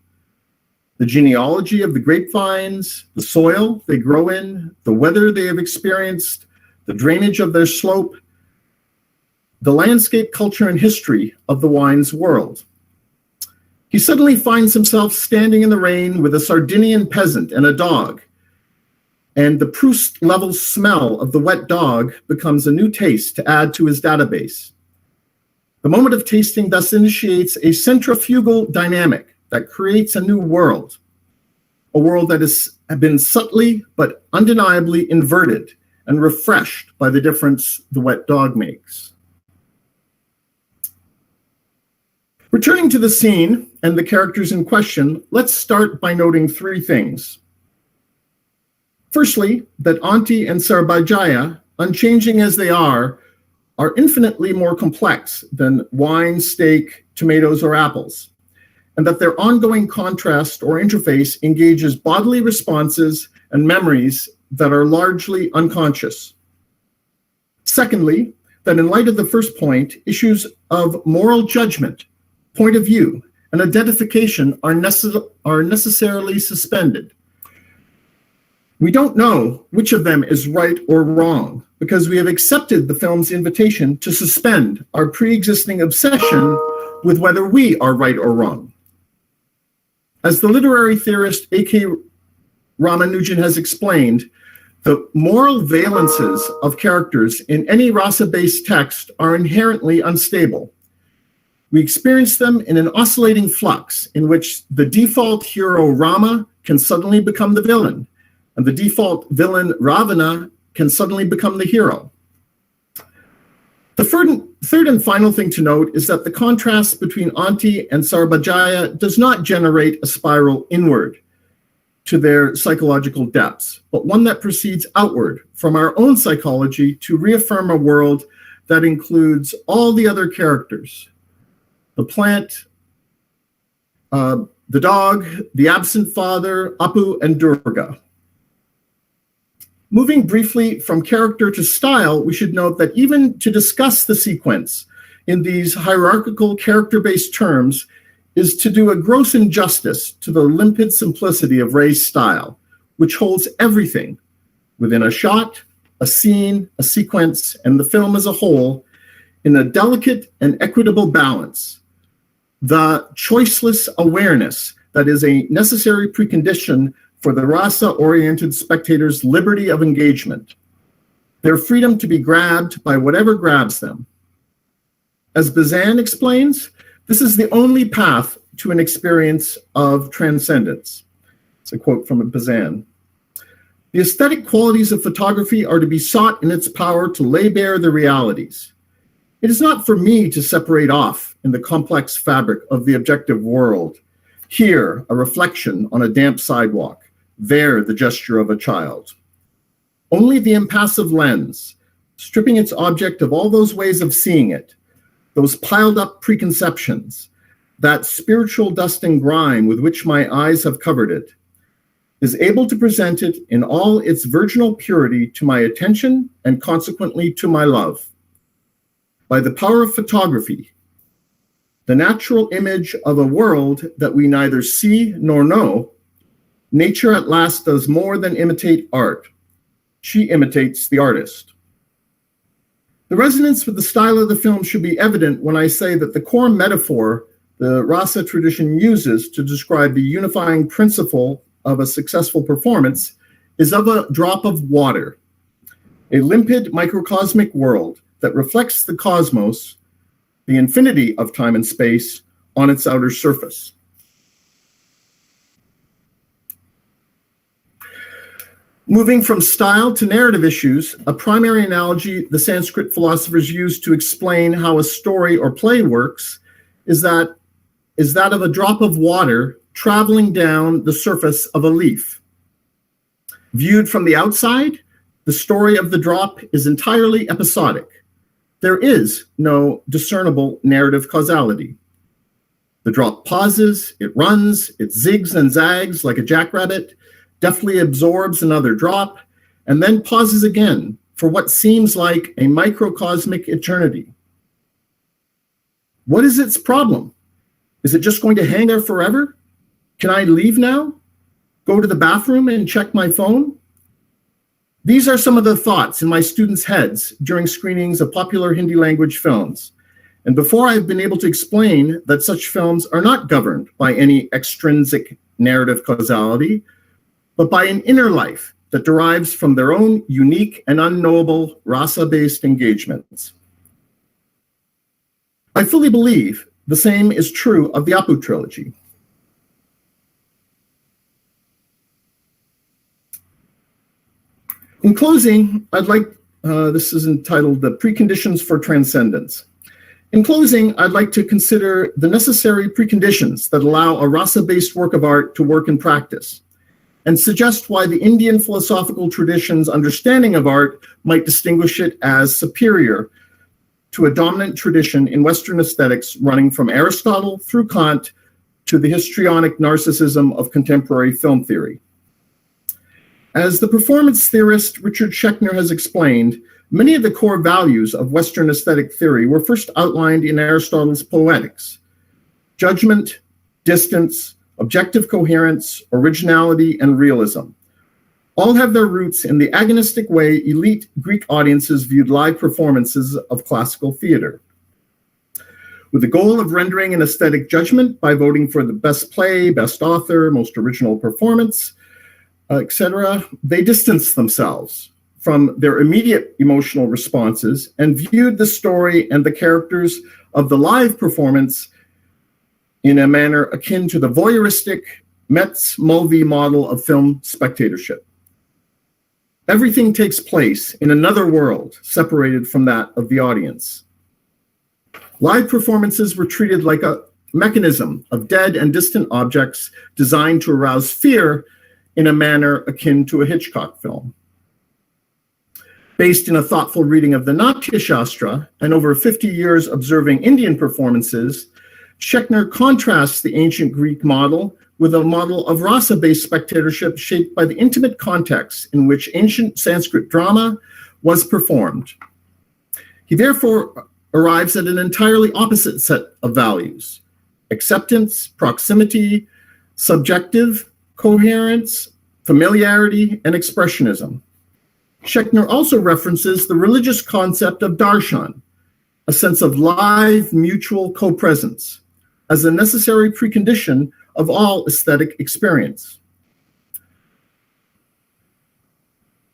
The genealogy of the grapevines, the soil they grow in, the weather they have experienced, the drainage of their slope, the landscape, culture, and history of the wine's world. He suddenly finds himself standing in the rain with a Sardinian peasant and a dog, and the Proust-level smell of the wet dog becomes a new taste to add to his database. The moment of tasting thus initiates a centrifugal dynamic that creates a new world, a world that has been subtly but undeniably inverted and refreshed by the difference the wet dog makes. Returning to the scene and the characters in question, let's start by noting three things. Firstly, that Auntie and Sarbajaya, unchanging as they are infinitely more complex than wine, steak, tomatoes, or apples, and that their ongoing contrast or interface engages bodily responses and memories that are largely unconscious. Secondly, that in light of the first point, issues of moral judgment, point of view, and identification are necessarily suspended. We don't know which of them is right or wrong because we have accepted the film's invitation to suspend our pre-existing obsession with whether we are right or wrong. As the literary theorist A.K. Ramanujan has explained, the moral valences of characters in any rasa-based text are inherently unstable. We experience them in an oscillating flux in which the default hero Rama can suddenly become the villain, and the default villain Ravana can suddenly become the hero. The third and final thing to note is that the contrast between Auntie and Sarbajaya does not generate a spiral inward to their psychological depths, but one that proceeds outward from our own psychology to reaffirm a world that includes all the other characters: the plant, the dog, the absent father, Apu, and Durga. Moving briefly from character to style, we should note that even to discuss the sequence in these hierarchical character-based terms is to do a gross injustice to the limpid simplicity of Ray's style, which holds everything within a shot, a scene, a sequence, and the film as a whole in a delicate and equitable balance. The choiceless awareness that is a necessary precondition for the rasa-oriented spectator's liberty of engagement, their freedom to be grabbed by whatever grabs them. As Bazin explains, this is the only path to an experience of transcendence. It's a quote from Bazin. The aesthetic qualities of photography are to be sought in its power to lay bare the realities. It is not for me to separate off in the complex fabric of the objective world. Here, a reflection on a damp sidewalk. There, the gesture of a child. Only the impassive lens, stripping its object of all those ways of seeing it, those piled up preconceptions, that spiritual dust and grime with which my eyes have covered it, is able to present it in all its virginal purity to my attention and consequently to my love. By the power of photography, the natural image of a world that we neither see nor know, nature at last does more than imitate art. She imitates the artist. The resonance with the style of the film should be evident when I say that the core metaphor the rasa tradition uses to describe the unifying principle of a successful performance is of a drop of water, a limpid microcosmic world that reflects the cosmos, the infinity of time and space, on its outer surface. Moving from style to narrative issues, a primary analogy the Sanskrit philosophers use to explain how a story or play works is that of a drop of water traveling down the surface of a leaf. Viewed from the outside, the story of the drop is entirely episodic. There is no discernible narrative causality. The drop pauses, it runs, it zigs and zags like a jackrabbit, deftly absorbs another drop, and then pauses again for what seems like a microcosmic eternity. What is its problem? Is it just going to hang there forever? Can I leave now? Go to the bathroom and check my phone? These are some of the thoughts in my students' heads during screenings of popular Hindi language films. And before I've been able to explain that such films are not governed by any extrinsic narrative causality, but by an inner life that derives from their own unique and unknowable rasa-based engagements. I fully believe the same is true of the Apu trilogy. In closing, this is entitled The Preconditions for Transcendence. In closing, I'd like to consider the necessary preconditions that allow a rasa-based work of art to work in practice, and suggest why the Indian philosophical tradition's understanding of art might distinguish it as superior to a dominant tradition in Western aesthetics running from Aristotle through Kant to the histrionic narcissism of contemporary film theory. As the performance theorist Richard Schechner has explained, many of the core values of Western aesthetic theory were first outlined in Aristotle's Poetics: judgment, distance, objective coherence, originality, and realism. All have their roots in the agonistic way elite Greek audiences viewed live performances of classical theater. With the goal of rendering an aesthetic judgment by voting for the best play, best author, most original performance, etc., they distanced themselves from their immediate emotional responses and viewed the story and the characters of the live performance in a manner akin to the voyeuristic Metz-Mulvey model of film spectatorship. Everything takes place in another world separated from that of the audience. Live performances were treated like a mechanism of dead and distant objects designed to arouse fear in a manner akin to a Hitchcock film. Based in a thoughtful reading of the Natya Shastra and over 50 years observing Indian performances, Schechner contrasts the ancient Greek model with a model of rasa-based spectatorship shaped by the intimate context in which ancient Sanskrit drama was performed. He therefore arrives at an entirely opposite set of values: acceptance, proximity, subjective coherence, familiarity, and expressionism. Schechner also references the religious concept of darshan, a sense of live mutual co-presence, as a necessary precondition of all aesthetic experience.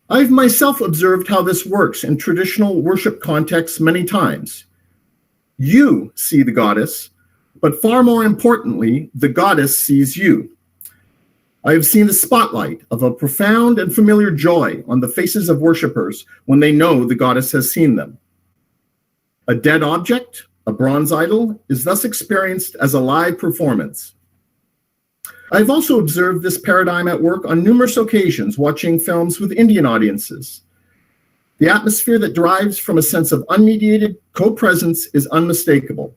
I've myself observed how this works in traditional worship contexts many times. You see the goddess, but far more importantly, the goddess sees you. I have seen the spotlight of a profound and familiar joy on the faces of worshipers when they know the goddess has seen them. A dead object, a bronze idol, is thus experienced as a live performance. I've also observed this paradigm at work on numerous occasions watching films with Indian audiences. The atmosphere that derives from a sense of unmediated co-presence is unmistakable.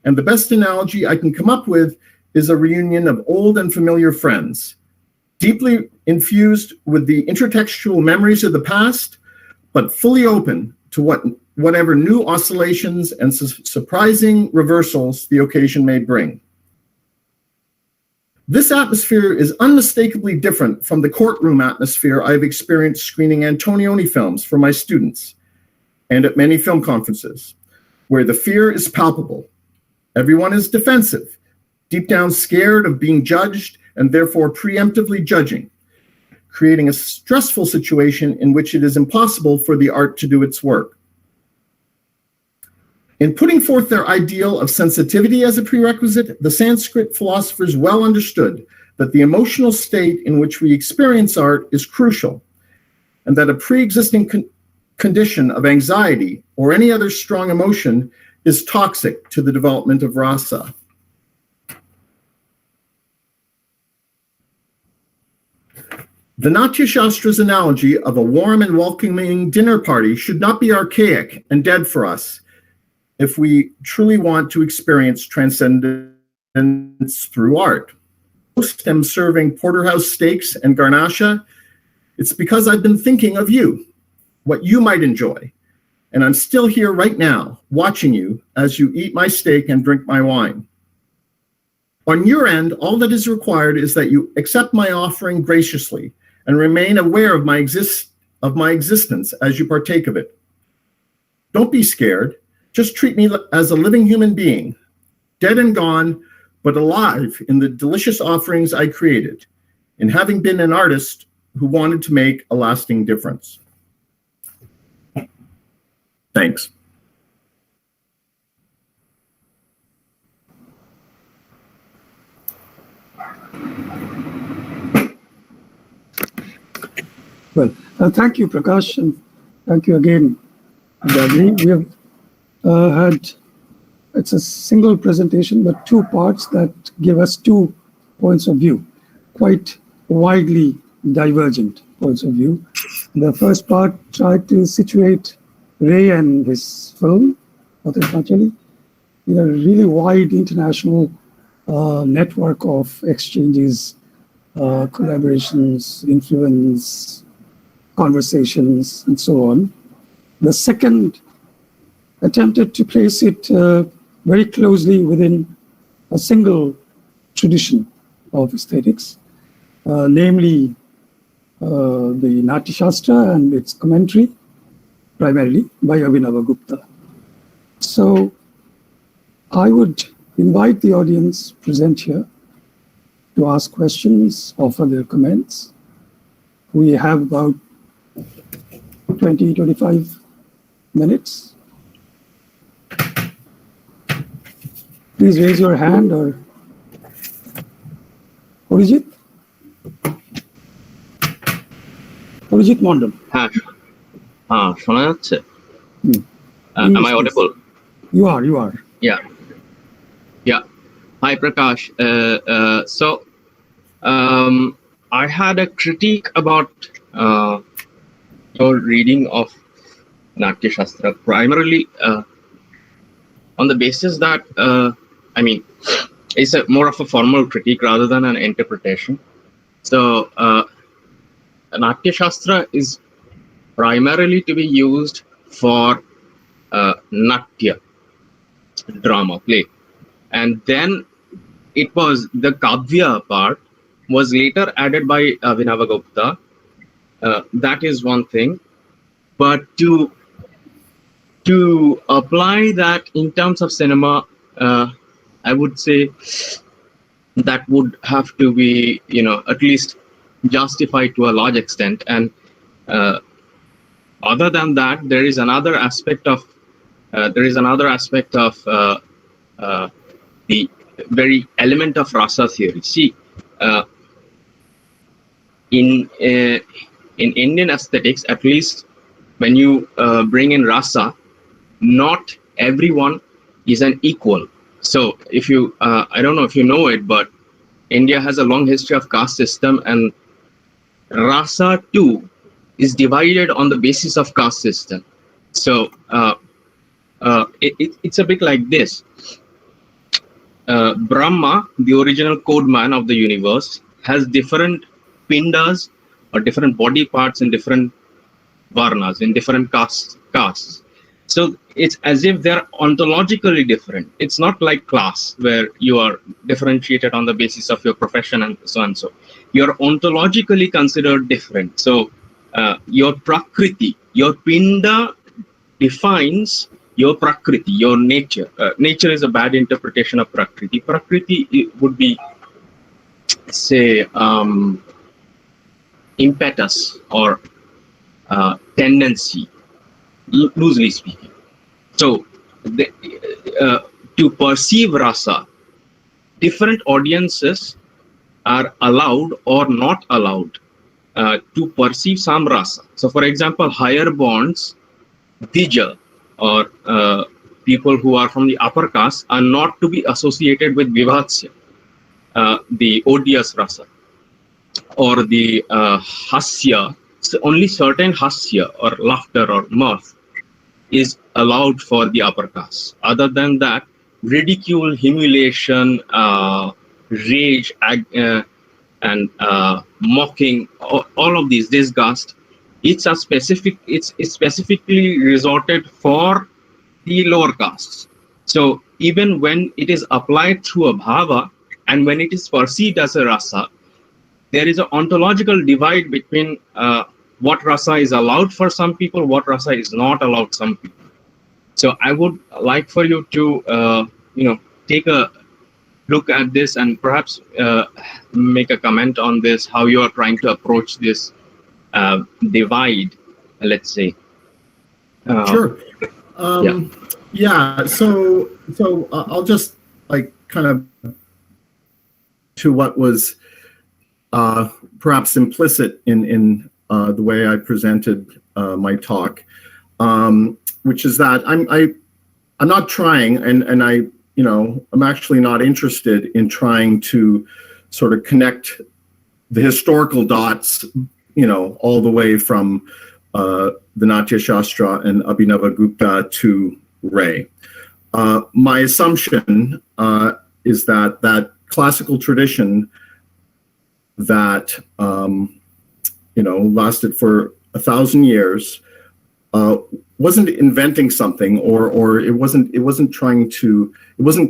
And the best analogy I can come up with is a reunion of old and familiar friends, deeply infused with the intertextual memories of the past, but fully open to whatever new oscillations and surprising reversals the occasion may bring. This atmosphere is unmistakably different from the courtroom atmosphere I've experienced screening Antonioni films for my students and at many film conferences, where the fear is palpable. Everyone is defensive, deep down scared of being judged and therefore preemptively judging, creating a stressful situation in which it is impossible for the art to do its work. In putting forth their ideal of sensitivity as a prerequisite, the Sanskrit philosophers well understood that the emotional state in which we experience art is crucial, and that a pre-existing condition of anxiety or any other strong emotion is toxic to the development of rasa. The Natya Shastra's analogy of a warm and welcoming dinner party should not be archaic and dead for us if we truly want to experience transcendence through art. Most am serving porterhouse steaks and garnacha. It's because I've been thinking of you, what you might enjoy. And I'm still here right now, watching you as you eat my steak and drink my wine. On your end, all that is required is that you accept my offering graciously and remain aware of my existence as you partake of it. Don't be scared. Just treat me as a living human being, dead and gone, but alive in the delicious offerings I created, in having been an artist who wanted to make a lasting difference. Thanks. Well, thank you, Prakash, and thank you again, Dudley. We have had, it's a single presentation, but two parts that give us 2 points of view, quite widely divergent points of view. The first part tried to situate Ray and his film, Pathachali, in a really wide international network of exchanges, collaborations, influence, conversations, and so on. The second attempted to place it very closely within a single tradition of aesthetics, namely the Natya Shastra and its commentary, primarily by Abhinava Gupta. So I would invite the audience present here to ask questions, offer their comments. We have about 20-25 minutes. Please raise your hand or Orijit Mondal. শোনা যাচ্ছে? Am I audible? You are. Yeah. Hi, Prakash. I had a critique about your reading of Natya Shastra, primarily on the basis that, it's more of a formal critique rather than an interpretation. So, Natya Shastra is primarily to be used for Natya, drama, play. And then it was the Kavya part was later added by Abhinava Gupta. That is one thing. But to apply that in terms of cinema, I would say that would have to be, at least justified to a large extent. And other than that, there is another aspect of the very element of rasa theory. See, in Indian aesthetics, at least when you bring in rasa, not everyone is an equal. So if you, I don't know if you know it, but India has a long history of caste system, and rasa too is divided on the basis of caste system. So it's a bit like this. Brahma, the original code man of the universe, has different pindas or different body parts in different varnas, in different castes. So it's as if they're ontologically different. It's not like class where you are differentiated on the basis of your profession and so on. So you're ontologically considered different. So your prakriti, your pinda defines your prakriti, your nature. Nature is a bad interpretation of prakriti. Prakriti would be say, impetus or tendency, loosely speaking. So, to perceive rasa, different audiences are allowed or not allowed to perceive some rasa. So, for example, higher bonds, Dija, or people who are from the upper caste, are not to be associated with Vibhatsya, the odious rasa, or the hasya. So only certain hasya or laughter or mirth is allowed for the upper caste. Other than that, ridicule, humiliation, rage, and mocking, all of these, disgust, it's specifically resorted for the lower castes. So even when it is applied through a bhava and when it is perceived as a rasa, there is an ontological divide between what rasa is allowed for some people, what rasa is not allowed some people. So I would like for you to take a look at this and perhaps make a comment on this, how you are trying to approach this divide, let's say. Sure. Yeah. So I'll just kind of to what was perhaps implicit in the way I presented my talk, which is that I'm not trying, and I'm actually not interested in trying to sort of connect the historical dots, all the way from the Natya Shastra and Abhinava Gupta to Ray. My assumption is that classical tradition that lasted for 1,000 years wasn't inventing something, or it wasn't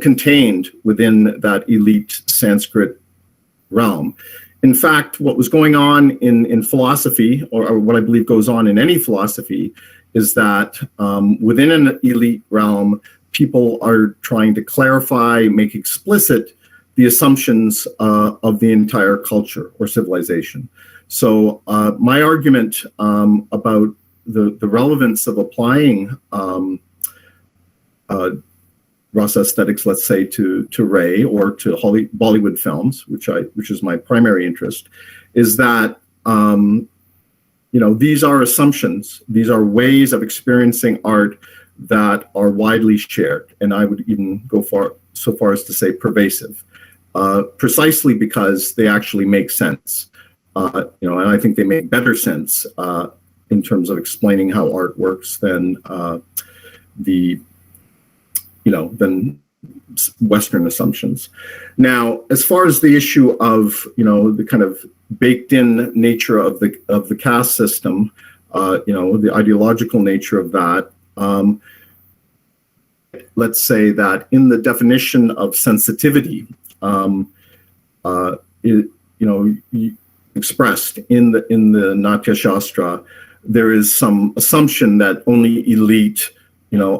contained within that elite Sanskrit realm. In fact, what was going on in philosophy, or what I believe goes on in any philosophy, is that within an elite realm, people are trying to clarify, make explicit the assumptions of the entire culture or civilization. So my argument about the relevance of applying rasa aesthetics, let's say, to Ray or to Bollywood films, which is my primary interest, is that these are assumptions, these are ways of experiencing art that are widely shared, and I would even go so far as to say pervasive, precisely because they actually make sense, and I think they make better sense in terms of explaining how art works than than Western assumptions. Now, as far as the issue of the kind of baked-in nature of the caste system, the ideological nature of that, let's say that in the definition of sensitivity, expressed in the Natya Shastra, there is some assumption that only elite,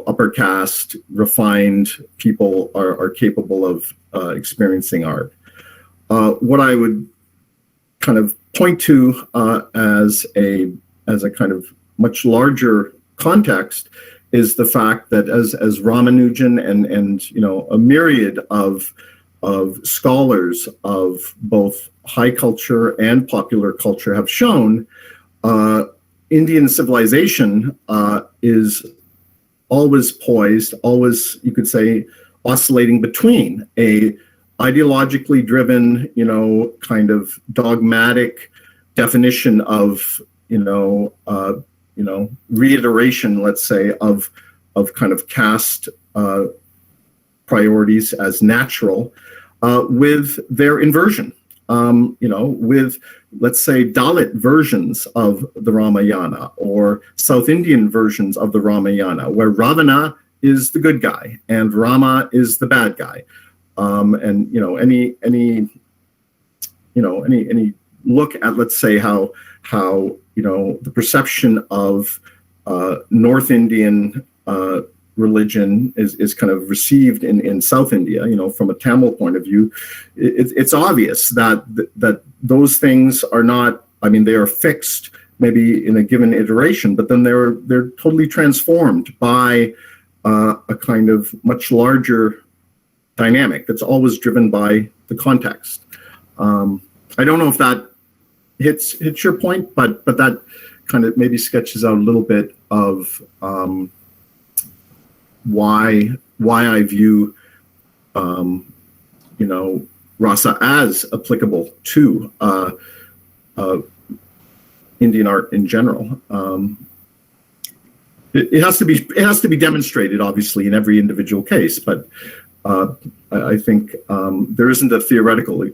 upper caste, refined people are capable of experiencing art. What I would kind of point to as a kind of much larger context is the fact that as Ramanujan and a myriad of scholars of both high culture and popular culture have shown, Indian civilization is always poised, always, you could say, oscillating between a ideologically driven, kind of dogmatic definition of, reiteration, let's say, of kind of caste priorities as natural, with their inversion, with, let's say, Dalit versions of the Ramayana or South Indian versions of the Ramayana, where Ravana is the good guy and Rama is the bad guy. And any look at, let's say, how the perception of North Indian religion is kind of received in South India, from a Tamil point of view, it's obvious that those things are not, they are fixed maybe in a given iteration, but then they're totally transformed by a kind of much larger dynamic that's always driven by the context. I don't know if that hits your point, but that kind of maybe sketches out a little bit of why I view rasa as applicable to Indian art in general. It has to be demonstrated, obviously, in every individual case, but I think there isn't a theoretical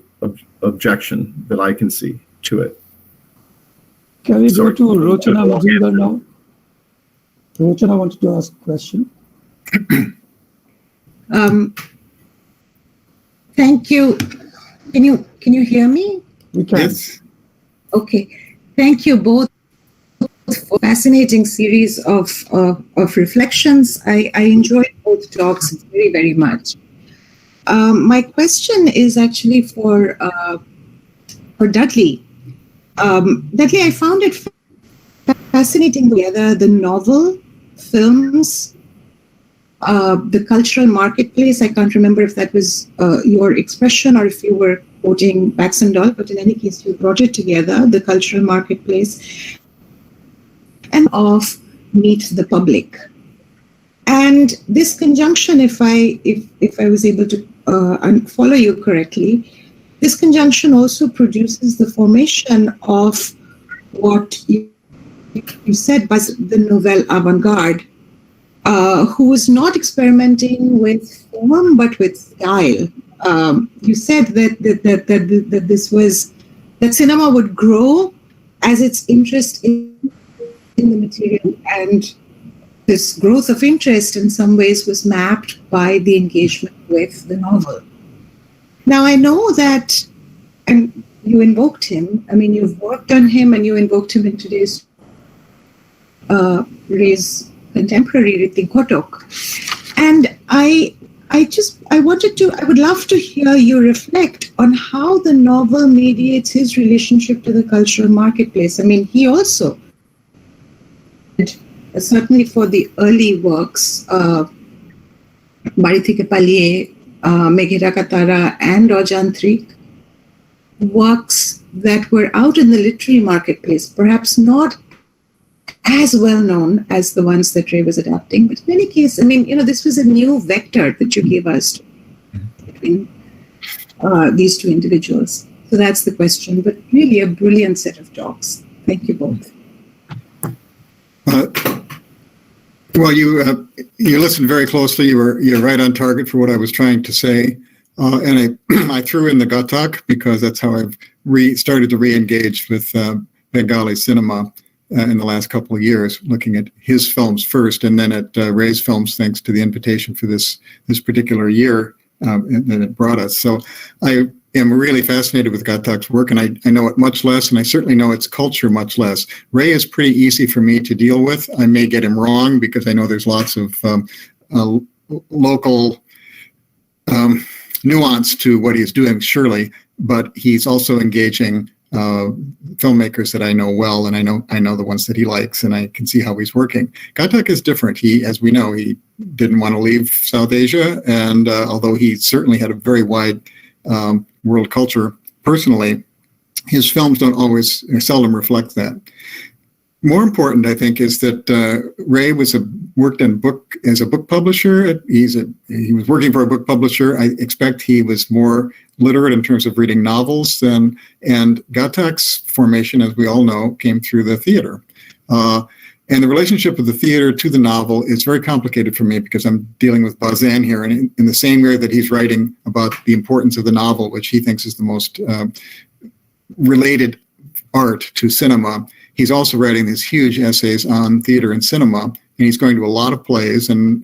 objection that I can see to it. Can we go to Rochana Majumdar now? Rochana wanted to ask a question. Thank you. Can you hear me? We can. Yes. Okay. Thank you both for a fascinating series of reflections. I enjoyed both talks very, very much. My question is actually for Dudley. Dudley, I found it fascinating together the novel, films, the cultural marketplace. I can't remember if that was your expression or if you were quoting Baxendale, but in any case, you brought it together, the cultural marketplace, and of meet the public. And this conjunction, if I was able to follow you correctly, this conjunction also produces the formation of what you said by the nouvelle avant-garde, who was not experimenting with form but with style. You said that this was that cinema would grow as its interest in the material, and this growth of interest in some ways was mapped by the engagement with the novel. Now I know that, and you invoked him. You've worked on him, and you invoked him in today's Ray's contemporary Ritik Ghotok. And I would love to hear you reflect on how the novel mediates his relationship to the cultural marketplace. He also, certainly for the early works, Bari Theke Paliye, Meghera Katara, and Ojantrik, works that were out in the literary marketplace, perhaps not as well known as the ones that Ray was adapting, but in any case, this was a new vector that you gave us between these two individuals. So that's the question, but really a brilliant set of talks. Thank you both. Well, you listened very closely. You're right on target for what I was trying to say, and I threw in the Ghotok because that's how I've started to re-engage with Bengali cinema in the last couple of years, looking at his films first, and then at Ray's films, thanks to the invitation for this particular year that it brought us. So I am really fascinated with Ghotak's work, and I know it much less, and I certainly know its culture much less. Ray is pretty easy for me to deal with. I may get him wrong because I know there's lots of local nuance to what he's doing, surely, but he's also engaging filmmakers that I know well, and I know the ones that he likes, and I can see how he's working. Ghotak is different. He, as we know, he didn't want to leave South Asia, and although he certainly had a very wide world culture personally, his films don't always or seldom reflect that. More important, I think, is that Ray worked as a book publisher. He was working for a book publisher. I expect he was more literate in terms of reading novels and Ghotak's formation, as we all know, came through the theater. And the relationship of the theater to the novel is very complicated for me because I'm dealing with Bazin here, and in the same way that he's writing about the importance of the novel, which he thinks is the most related art to cinema, he's also writing these huge essays on theater and cinema, and he's going to a lot of plays and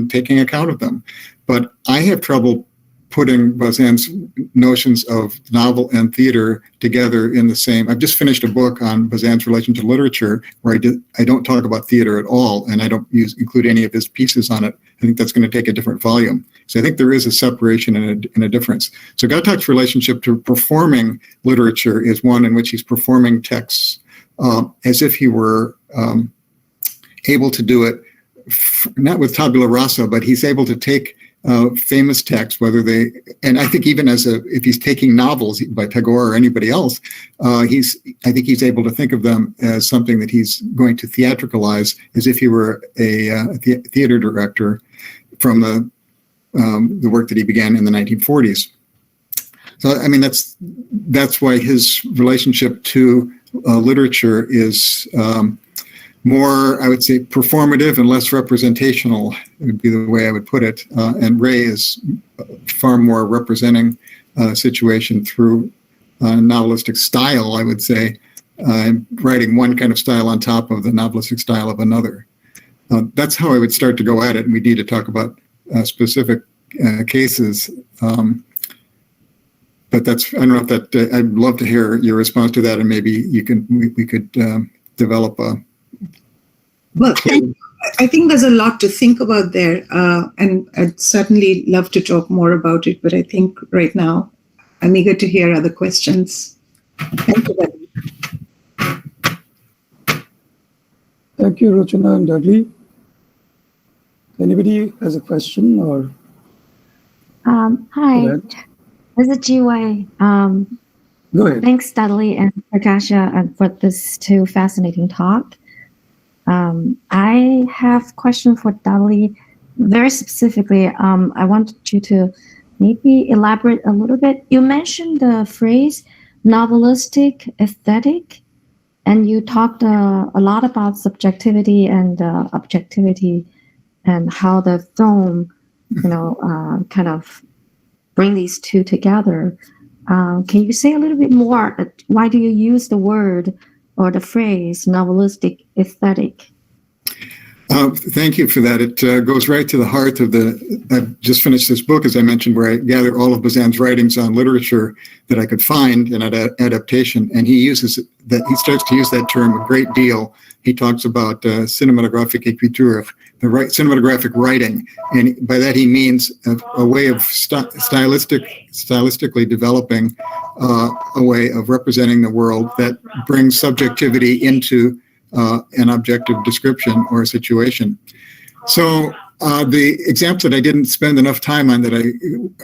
taking account of them. But I have trouble putting Bazin's notions of novel and theater together in the same. I've just finished a book on Bazin's relation to literature where I don't talk about theater at all, and I don't include any of his pieces on it. I think that's going to take a different volume. So I think there is a separation and a difference. So Gottak's relationship to performing literature is one in which he's performing texts as if he were able to do it, not with tabula rasa, but he's able to take famous texts, and I think even if he's taking novels by Tagore or anybody else, I think he's able to think of them as something that he's going to theatricalize as if he were a theater director from the work that he began in the 1940s. So, I mean, that's why his relationship to literature is more, I would say, performative and less representational would be the way I would put it. And Ray is far more representing a situation through novelistic style, I would say, writing one kind of style on top of the novelistic style of another. That's how I would start to go at it, and we need to talk about specific cases. But I don't know if that, I'd love to hear your response to that, and maybe we could develop a. Well, I think there's a lot to think about there, and I'd certainly love to talk more about it, but I think right now I'm eager to hear other questions. Thank you, Dudley. Thank you, Rochana and Dudley. Anybody has a question or? Hi, this is Jiwei. Go ahead. Thanks, Dudley and Prakasha, for this two fascinating talk. I have a question for Dudley. Very specifically, I wanted you to maybe elaborate a little bit. You mentioned the phrase novelistic aesthetic, and you talked a lot about subjectivity and objectivity and how the film, kind of bring these two together. Can you say a little bit more? Why do you use the word or the phrase novelistic aesthetic? Thank you for that. It goes right to the heart of I've just finished this book, as I mentioned, where I gather all of Bazin's writings on literature that I could find in adaptation. And he starts to use that term a great deal. He talks about cinematographic écriture, cinematographic writing. And by that he means a way of stylistically developing a way of representing the world that brings subjectivity into an objective description or a situation. So the example that I didn't spend enough time on, that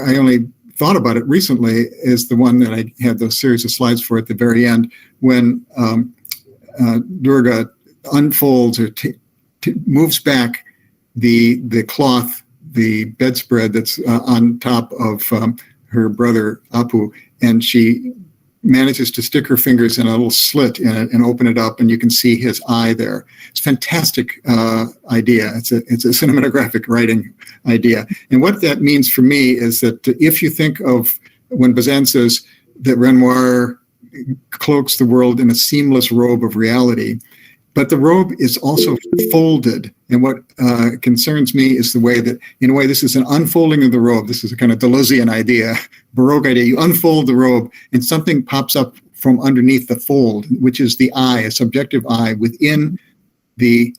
I only thought about it recently, is the one that I had those series of slides for at the very end, when Durga unfolds or moves back the cloth, the bedspread that's on top of her brother Apu, and she manages to stick her fingers in a little slit in it and open it up, and you can see his eye there. It's a fantastic idea. It's a cinematographic writing idea. And what that means for me is that if you think of when Bazin says that Renoir cloaks the world in a seamless robe of reality, but the robe is also folded. And what concerns me is the way that, in a way, this is an unfolding of the robe. This is a kind of Deleuzean idea, Baroque idea. You unfold the robe and something pops up from underneath the fold, which is the eye, a subjective eye within the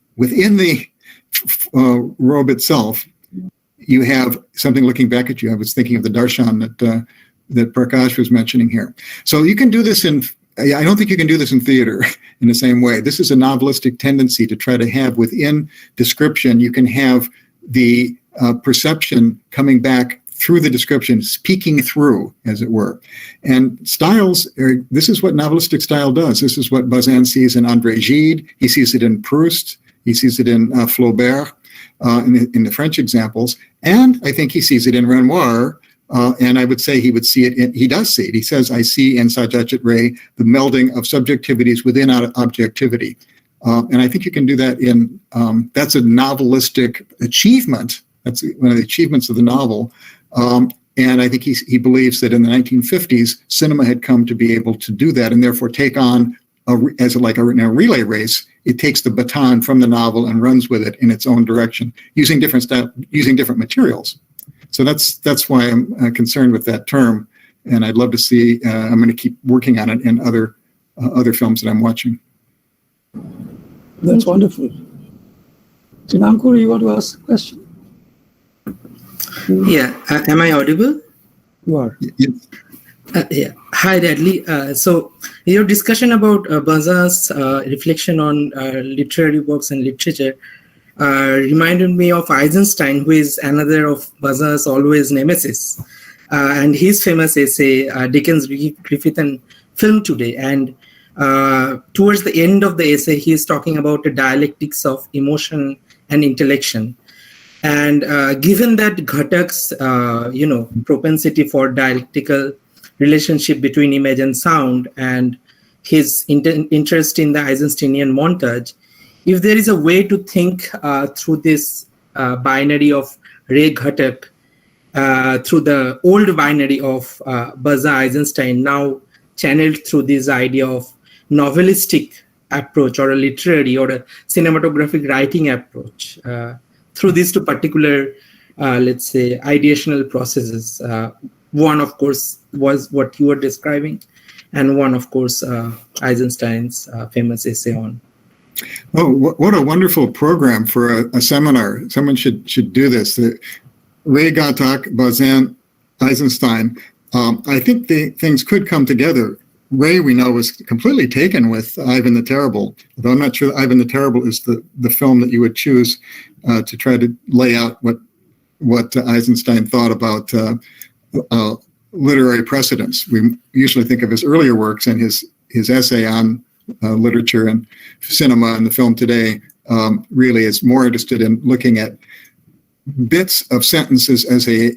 robe itself. You have something looking back at you. I was thinking of the darshan that Prakash was mentioning here. So you can do this I don't think you can do this in theater in the same way. This is a novelistic tendency to try to have within description, you can have the perception coming back through the description, peeking through, as it were. And styles, this is what novelistic style does. This is what Bazin sees in André Gide. He sees it in Proust. He sees it in Flaubert, in the French examples. And I think he sees it in Renoir. And I would say he would see it, he does see it. He says, I see in Satyajit Ray the melding of subjectivities within objectivity. And I think you can do that that's a novelistic achievement. That's one of the achievements of the novel. And I think he believes that in the 1950s, cinema had come to be able to do that and therefore take on, in a relay race, it takes the baton from the novel and runs with it in its own direction, using different materials. So that's why I'm concerned with that term, and I'd love to see. I'm going to keep working on it in other films that I'm watching. That's wonderful. Chinankur, you want to ask a question? Yeah, am I audible? You are. Yes. Yeah. Hi, Dudley. So your discussion about Baza's reflection on literary works and literature reminded me of Eisenstein, who is another of Baza's always nemesis, and his famous essay, Dickens, Griffith and Film Today. And towards the end of the essay, he is talking about the dialectics of emotion and intellection. And given that Ghatak's, propensity for dialectical relationship between image and sound, and his interest in the Eisensteinian montage, if there is a way to think through this binary of Ray Ghatak, through the old binary of Baza Eisenstein, now channeled through this idea of novelistic approach or a literary or a cinematographic writing approach, through these two particular, let's say, ideational processes. One, of course, was what you were describing, and one, of course, Eisenstein's famous essay on. Oh, what a wonderful program for a seminar. Someone should do this. Ray Ghatak, Bazin, Eisenstein. I think things could come together. Ray, we know, was completely taken with Ivan the Terrible, though I'm not sure that Ivan the Terrible is the film that you would choose to try to lay out what Eisenstein thought about literary precedents. We usually think of his earlier works, and his essay on literature and cinema and the film today really is more interested in looking at bits of sentences as a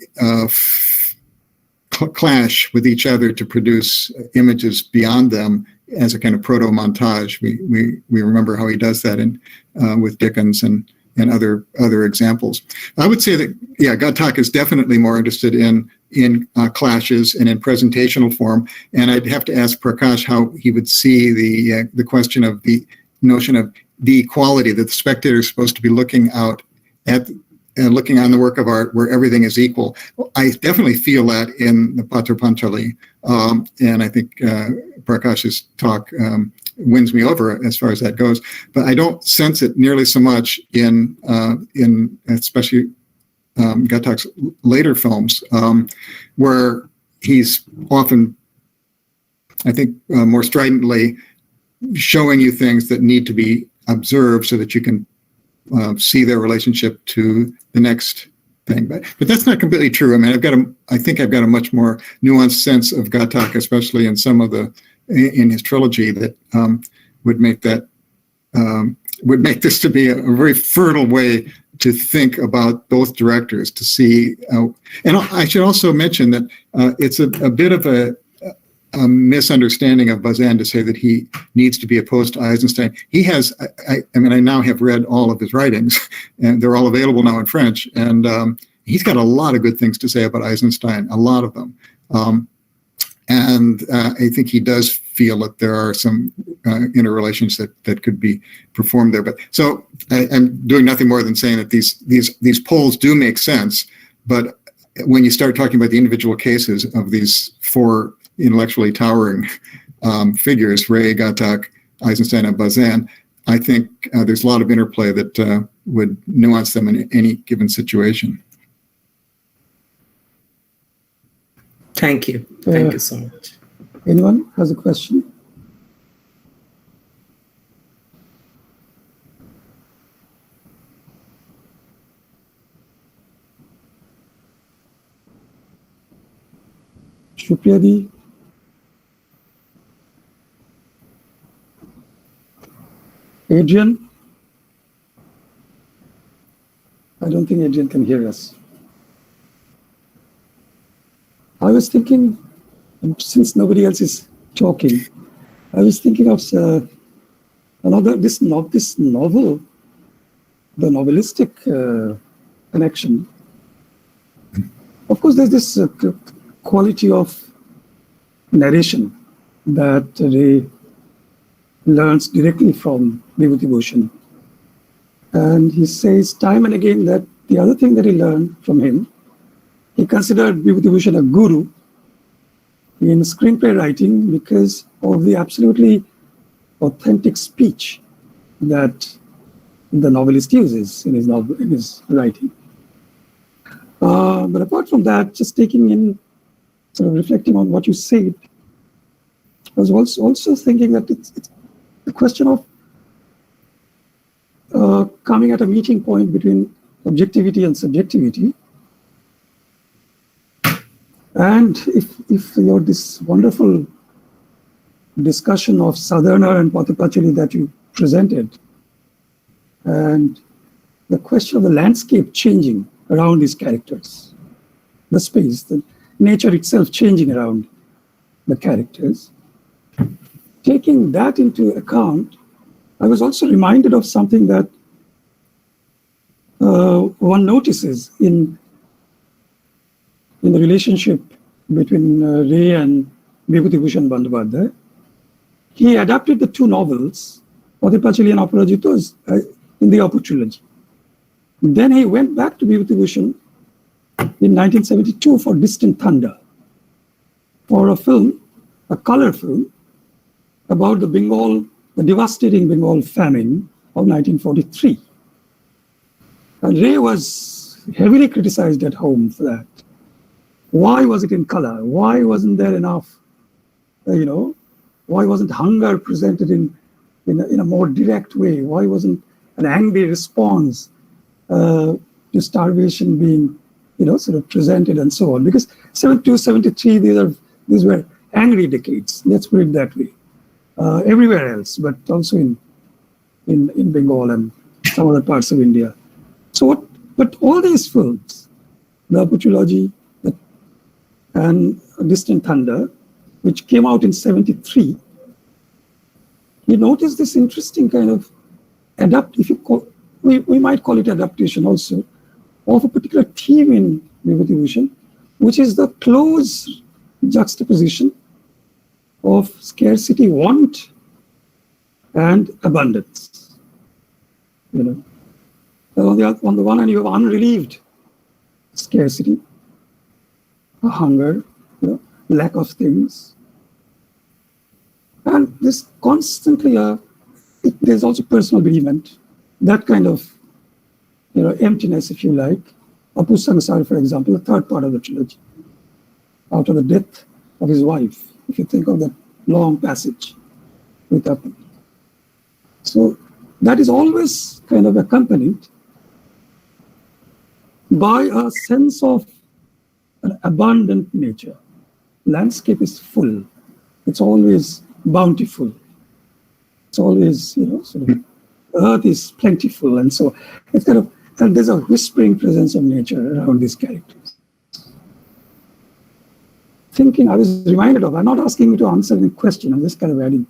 clash with each other to produce images beyond them as a kind of proto-montage. We remember how he does that with Dickens and other examples. I would say that, yeah, Ghatak is definitely more interested in clashes and in presentational form. And I'd have to ask Prakash how he would see the question of the notion of the equality, that the spectator is supposed to be looking out at looking on the work of art where everything is equal. I definitely feel that in the Patra Panchali, and I think Prakash's talk wins me over as far as that goes. But I don't sense it nearly so much in especially Ghatak's later films, where he's often, I think, more stridently showing you things that need to be observed so that you can see their relationship to the next thing. But that's not completely true. I mean, I think I've got a much more nuanced sense of Ghatak, especially in some of in his trilogy, that would make this to be a very fertile way to think about both directors, to see. And I should also mention that it's a bit of a misunderstanding of Bazin to say that he needs to be opposed to Eisenstein. He has, I now have read all of his writings, and they're all available now in French, and he's got a lot of good things to say about Eisenstein, a lot of them. And I think he does feel that there are some interrelations that could be performed there. But so I'm doing nothing more than saying that these polls do make sense, but when you start talking about the individual cases of these four intellectually towering figures, Ray, Ghatak, Eisenstein, and Bazin, I think there's a lot of interplay that would nuance them in any given situation. Thank you. Thank you so much. Anyone has a question? Shupriyadi? Adrian? I don't think Adrian can hear us. I was thinking, since nobody else is talking, I was thinking of this novel, the novelistic connection. Of course, there's this quality of narration that Ray learns directly from Vibhuti Bhushan. And he says time and again that the other thing that he learned from him he considered Vibhuti Bhushan a guru in screenplay writing because of the absolutely authentic speech that the novelist uses in his writing. But apart from that, just taking in, sort of reflecting on what you said, I was also thinking that it's the question of coming at a meeting point between objectivity and subjectivity. And if this wonderful discussion of Southerner and Pathipachali that you presented, and the question of the landscape changing around these characters, the space, the nature itself changing around the characters, taking that into account, I was also reminded of something that one notices in the relationship between Ray and Vibhuti Bhushan Bandyopadhyay. He adapted the two novels, Pathipachali and Aparajita, in the Apu trilogy. Then he went back to Vibhuti Bhushan in 1972 for Distant Thunder, for a film, a color film, about the devastating Bengal famine of 1943. And Ray was heavily criticized at home for that. Why was it in color? Why wasn't there enough, why wasn't hunger presented in a more direct way? Why wasn't an angry response to starvation being, sort of presented and so on? Because 72, 73, these were angry decades, let's put it that way. Everywhere else, but also in Bengal and some other parts of India. But all these films, the Apu trilogy and Distant Thunder, which came out in 73, you notice this interesting kind of we might call it adaptation also, of a particular theme in Vibhuti Bhushan, which is the close juxtaposition of scarcity, want, and abundance. On the one hand, you have unrelieved scarcity, hunger, lack of things, and this constantly there's also personal bereavement, that kind of emptiness, if you like. Apu Sangsar, for example, the third part of the trilogy, out of the death of his wife, if you think of that long passage with Apu. So that is always kind of accompanied by a sense of an abundant nature. Landscape is full. It's always bountiful. It's always, sort of, earth is plentiful, and so it's kind of, and there's a whispering presence of nature around these characters. Thinking, I was reminded of, I'm not asking you to answer any question, I'm just kind of adding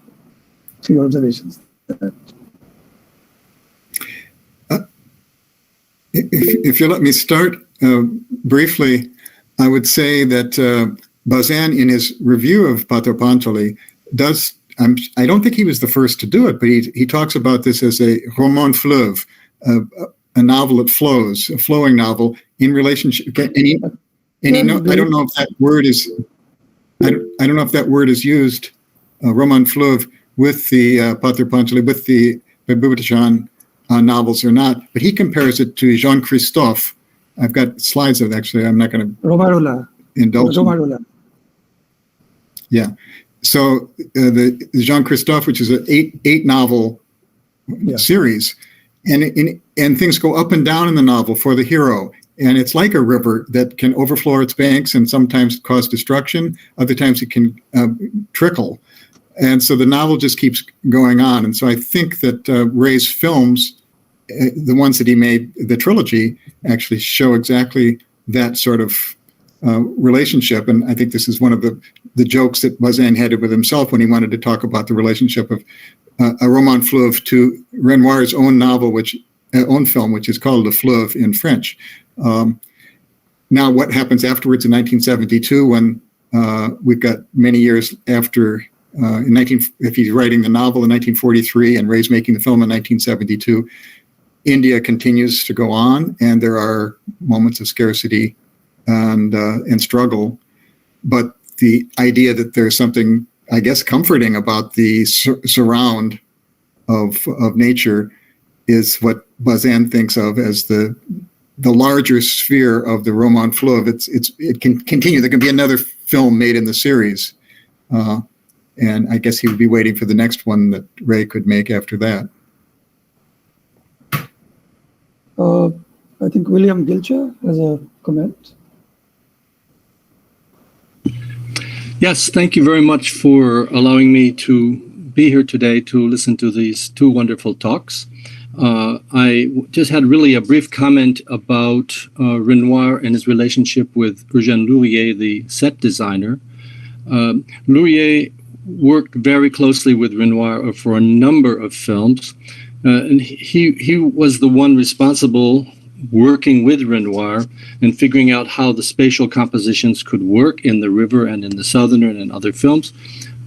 to your observations. If you let me start briefly, I would say that Bazin, in his review of Pathipachali, I don't think he was the first to do it, but he talks about this as a roman fleuve, a novel that flows, a flowing novel in relationship. I don't know if that word is, I don't know if that word is used, roman fleuve, with the Pathipachali, with the Vibhuti Bhushan novels or not, but he compares it to Jean-Christophe. I've got slides of it, actually. I'm not going to indulge. Yeah. So the Jean-Christophe, which is an eight novel series, and things go up and down in the novel for the hero. And it's like a river that can overflow its banks and sometimes cause destruction. Other times it can trickle. And so the novel just keeps going on. And so I think that Ray's films, the ones that he made, the trilogy, actually show exactly that sort of relationship. And I think this is one of the jokes that Bazin had with himself when he wanted to talk about the relationship of a roman fleuve to Renoir's own novel, own film, which is called Le Fleuve in French. Now, what happens afterwards in 1972 when we've got many years after, if he's writing the novel in 1943 and Ray's making the film in 1972, India continues to go on, and there are moments of scarcity and struggle. But the idea that there's something, I guess, comforting about the surround of nature is what Bazin thinks of as the larger sphere of the roman fleuve. It can continue. There can be another film made in the series. And I guess he would be waiting for the next one that Ray could make after that. I think William Gilcher has a comment. Yes, thank you very much for allowing me to be here today to listen to these two wonderful talks. I just had really a brief comment about Renoir and his relationship with Eugène Lourier, the set designer. Lourier worked very closely with Renoir for a number of films, and he was the one responsible working with Renoir and figuring out how the spatial compositions could work in The River and in The Southerner and in other films.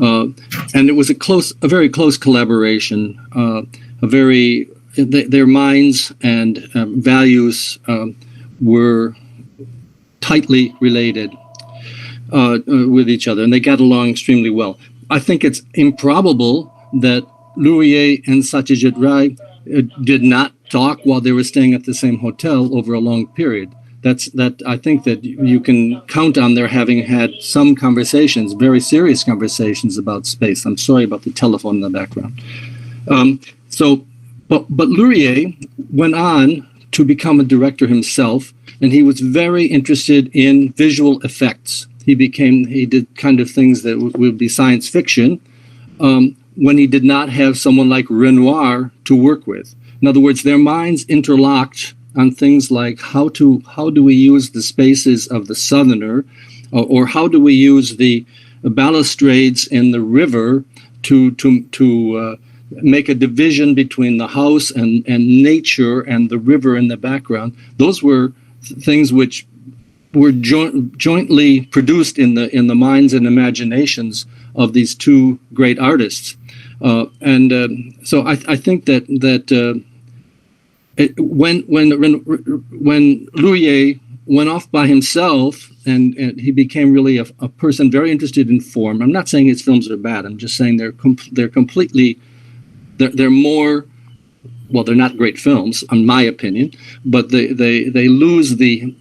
And it was a very close collaboration. Their minds and values were tightly related with each other, and they got along extremely well. I think it's improbable that Lourier and Satyajit Ray did not talk while they were staying at the same hotel over a long period. I think that you can count on their having had some conversations, very serious conversations about space. I'm sorry about the telephone in the background. But Lourier went on to become a director himself, and he was very interested in visual effects. He did kind of things that would be science fiction when he did not have someone like Renoir to work with. In other words, their minds interlocked on things like how do we use the spaces of the Southerner, or how do we use the balustrades in the river to make a division between the house and nature and the river in the background. Those were things which were jointly produced in the minds and imaginations of these two great artists. So I think that when Lourier went off by himself and he became really a person very interested in form. I'm not saying his films are bad. I'm just saying they're more, well, they're not great films, in my opinion, but they lose the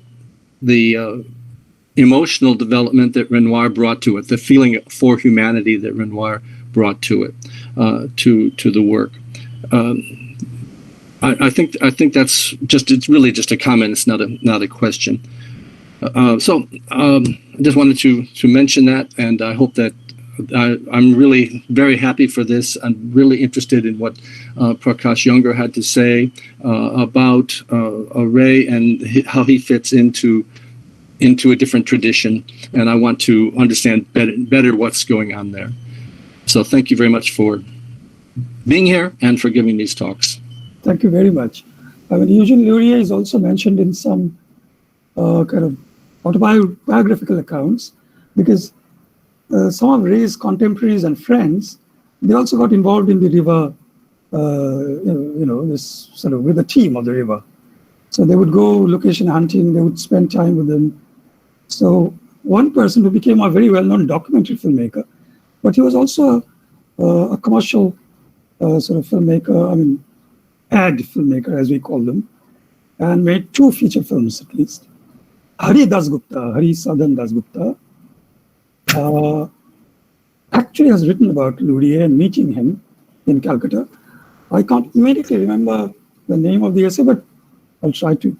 emotional development that Renoir brought to it, the feeling for humanity that Renoir brought to it, to the work. I think that's it's really just a comment. It's not a question. So I just wanted to mention that, and I hope that I'm really very happy for this. I'm really interested in what Prakash Younger had to say about Ray and how he fits into a different tradition, and I want to understand better what's going on there. So thank you very much for being here and for giving these talks. Thank you very much. I mean, Eugène Lourier is also mentioned in some kind of autobiographical accounts, because some of Ray's contemporaries and friends, they also got involved in the river, this sort of with the team of the river. So they would go location hunting, they would spend time with them. So one person who became a very well-known documentary filmmaker, but he was also a commercial sort of filmmaker, I mean, ad filmmaker, as we call them, and made 2 feature films at least. Hari Sadhan Dasgupta, actually has written about Lourier and meeting him in Calcutta. I can't immediately remember the name of the essay, but I'll try to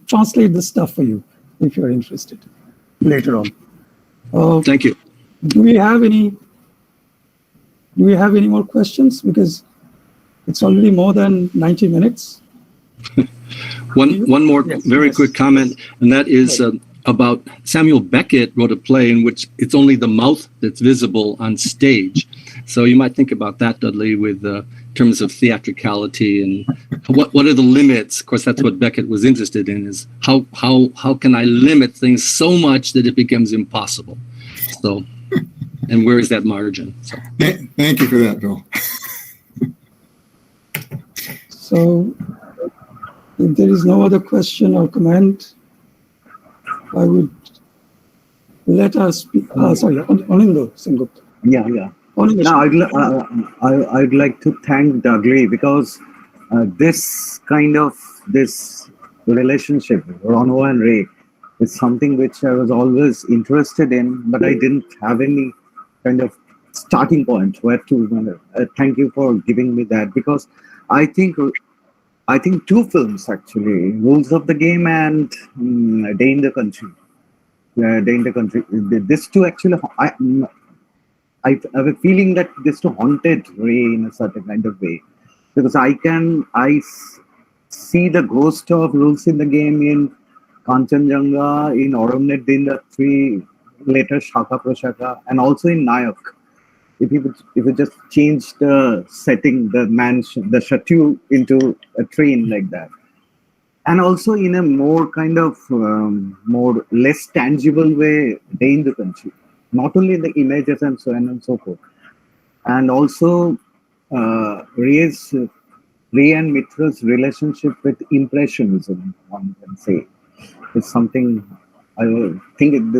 translate this stuff for you if you're interested later on. Thank you. Do we have any more questions? Because it's already more than 90 minutes. One more quick comment, and that is about Samuel Beckett wrote a play in which it's only the mouth that's visible on stage. So you might think about that, Dudley, with terms of theatricality and what are the limits. Of course, that's what Beckett was interested in, is how can I limit things so much that it becomes impossible. So, and where is that margin? So. Thank you for that, Bill. So if there is no other question or comment, I would let us speak. Sorry, Anindo Sengupta. Yeah. Now, I'd like to thank Dudley because this relationship, Ronwo and Ray, is something which I was always interested in, but I didn't have any kind of starting point where to. Thank you for giving me that, because I think two films actually, Rules of the Game and Day in the Country. Day in the Country. These two actually, I have a feeling that this two haunted Ray in a certain kind of way, because I see the ghost of Rules in the Game in Kanchanjunga, in Oromnet Dindatri, later Shaka Proshaka, and also in Nayak. If you just change the setting, the mansion, the chateau into a train like that, and also in a more kind of more less tangible way, Day in the Country, not only the images and so on and so forth, and also Ray and Mitra's relationship with Impressionism, one can say, is something I think.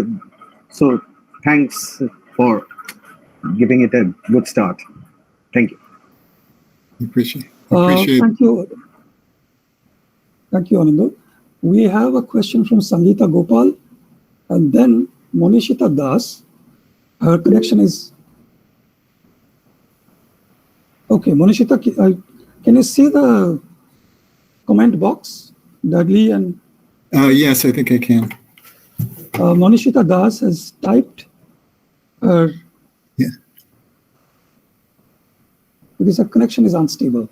So thanks for giving it a good start. Thank you. Appreciate. Thank you, Anando. We have a question from Sangeeta Gopal, and then Monishita Das. Her connection is okay. Monishita, can you see the comment box, Dudley? And yes, I think I can. Monishita Das has typed her. Yeah. Because her connection is unstable.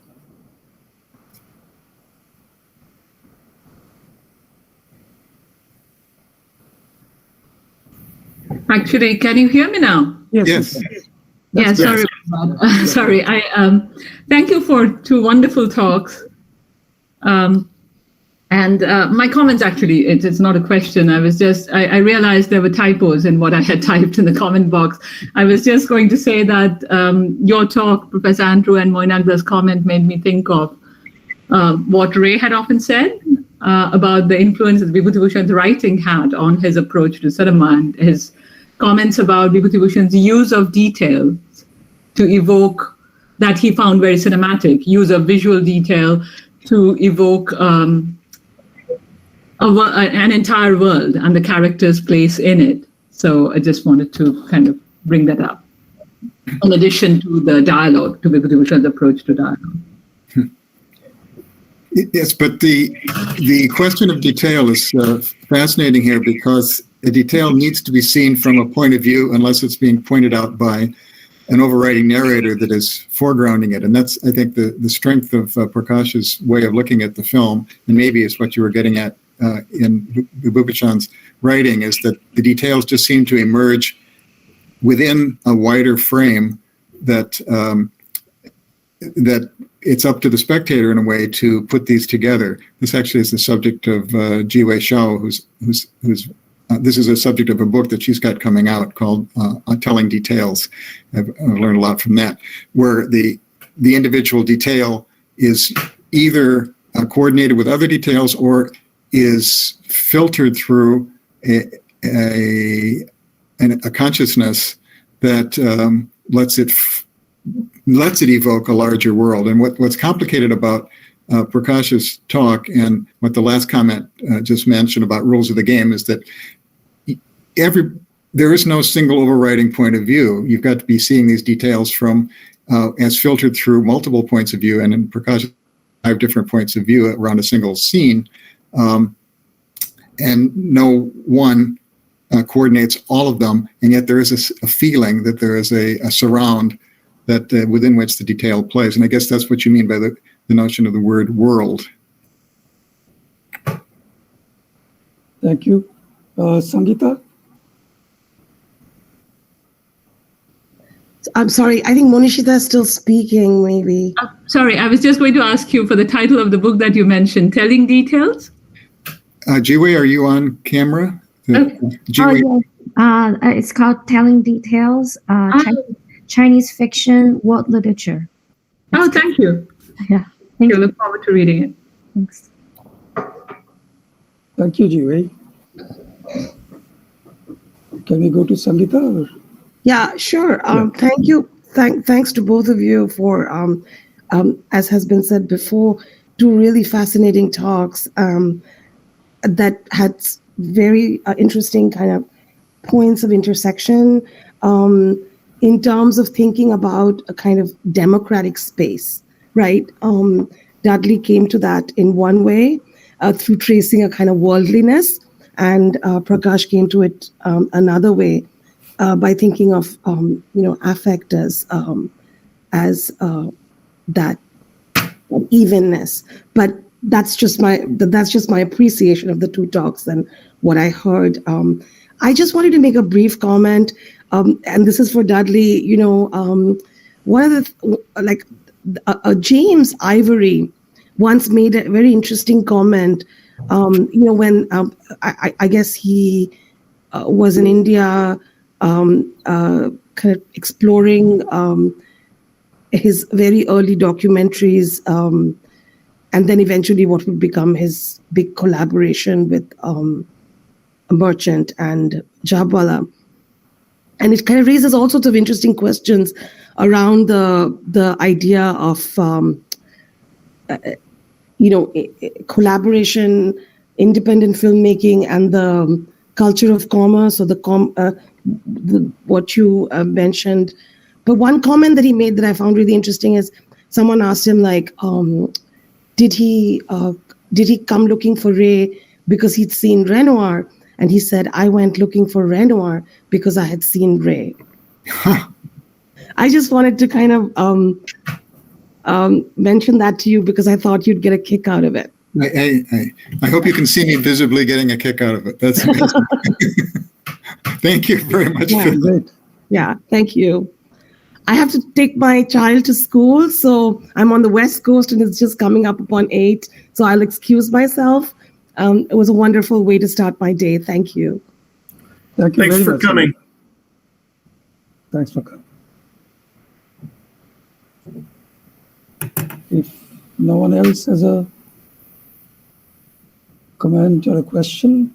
Actually, can you hear me now? Yes. Yeah, sorry. Sorry. I thank you for two wonderful talks. And my comments, actually, it's not a question. I realized there were typos in what I had typed in the comment box. I was just going to say that your talk, Professor Andrew, and Moinagda's comment made me think of what Ray had often said about the influence that Vibhuti-Bhushan's writing had on his approach to cinema, and his comments about Vibhuti-Bhushan's use of details to evoke, that he found very cinematic, use of visual detail to evoke an entire world and the character's place in it. So I just wanted to kind of bring that up, in addition to the dialogue, to Vibhuti-Bhushan's approach to dialogue. Yes, but the question of detail is fascinating here, because a detail needs to be seen from a point of view unless it's being pointed out by an overriding narrator that is foregrounding it. And that's, I think, the strength of Prakash's way of looking at the film, and maybe it's what you were getting at in Vibhuti-Bhushan's writing, is that the details just seem to emerge within a wider frame that that it's up to the spectator in a way to put these together. This actually is the subject of Jiwei Shao, who's this is a subject of a book that she's got coming out called Telling Details. I've learned a lot from that, where the individual detail is either coordinated with other details or is filtered through a consciousness that lets it evoke a larger world. And what's complicated about Prakash's talk, and what the last comment just mentioned about Rules of the Game, is that there is no single overriding point of view. You've got to be seeing these details from as filtered through multiple points of view, and in Prakash's 5 different points of view around a single scene, and no one coordinates all of them, and yet there is a feeling that there is a surround that within which the detail plays. And I guess that's what you mean by the notion of the word world. Thank you. Sangeeta? I'm sorry, I think Monishita is still speaking, maybe. Sorry, I was just going to ask you for the title of the book that you mentioned, Telling Details? Jiwei, are you on camera? Jiwei. It's called Telling Details, Chinese Fiction, World Literature. Oh, thank you. Yeah. Thank you. Look forward to reading it. Thanks. Thank you, Jiwei. Can we go to Sangeeta? Or? Yeah, sure. Thank you. Thanks to both of you for, as has been said before, two really fascinating talks that had very interesting kind of points of intersection in terms of thinking about a kind of democratic space, right? Dudley came to that in one way through tracing a kind of worldliness, and Prakash came to it another way by thinking of affect as that evenness. But that's just my appreciation of the two talks and what I heard. I just wanted to make a brief comment, and this is for Dudley. One of the James Ivory once made a very interesting comment. When I guess he was in India, kind of exploring his very early documentaries, and then eventually what would become his big collaboration with Merchant and Jabwala. And it kind of raises all sorts of interesting questions around the idea of collaboration, independent filmmaking, and the culture of commerce, or what you mentioned. But one comment that he made that I found really interesting is someone asked him, like, did he come looking for Ray because he'd seen Renoir? And he said, I went looking for Renoir because I had seen Ray. I just wanted to kind of mention that to you because I thought you'd get a kick out of it. I hope you can see me visibly getting a kick out of it. That's amazing. Thank you very much. Yeah, great. Yeah, thank you. I have to take my child to school, so I'm on the West Coast and it's just coming up upon 8, so I'll excuse myself. It was a wonderful way to start my day. Thank you. Thank you. Thanks for coming. Thanks for coming. If no one else has a comment or a question,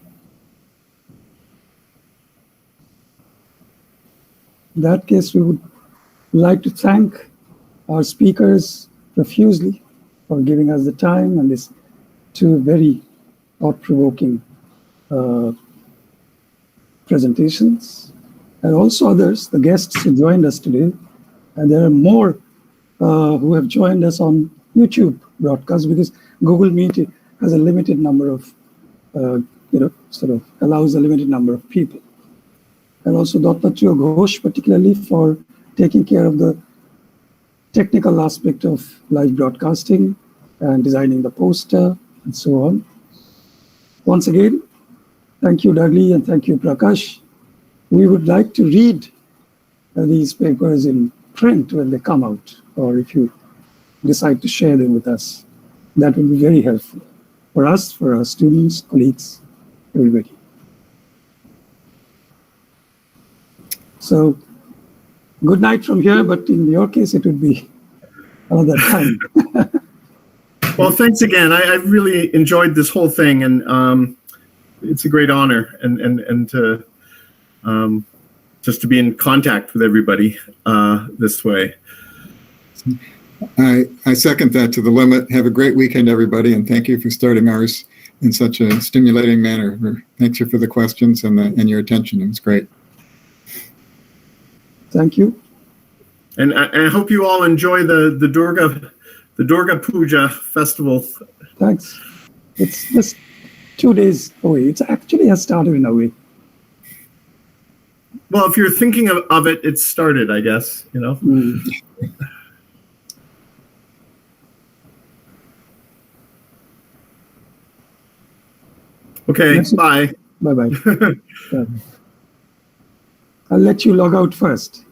in that case, we would like to thank our speakers profusely for giving us the time and these two very thought-provoking presentations, and also others, the guests who joined us today. And there are more who have joined us on YouTube broadcast, because Google Meet has a limited number of, sort of allows a limited number of people. And also Dr. Ghosh, particularly for taking care of the technical aspect of live broadcasting and designing the poster and so on. Once again, thank you, Dudley, and thank you, Prakash. We would like to read these papers in print when they come out, or if you decide to share them with us. That would be very helpful for us, for our students, colleagues, everybody. So, good night from here, but in your case, it would be another time. Well, thanks again. I really enjoyed this whole thing, and it's a great honor, and to just to be in contact with everybody this way. I second that to the limit. Have a great weekend, everybody, and thank you for starting ours in such a stimulating manner. Thanks for the questions and your attention. It was great. Thank you. And I hope you all enjoy the Durga Puja festival. Thanks. It's just 2 days away. It actually has started in a way. Well, if you're thinking of it, it's started, I guess, you know. Okay, bye. Bye-bye. I'll let you log out first.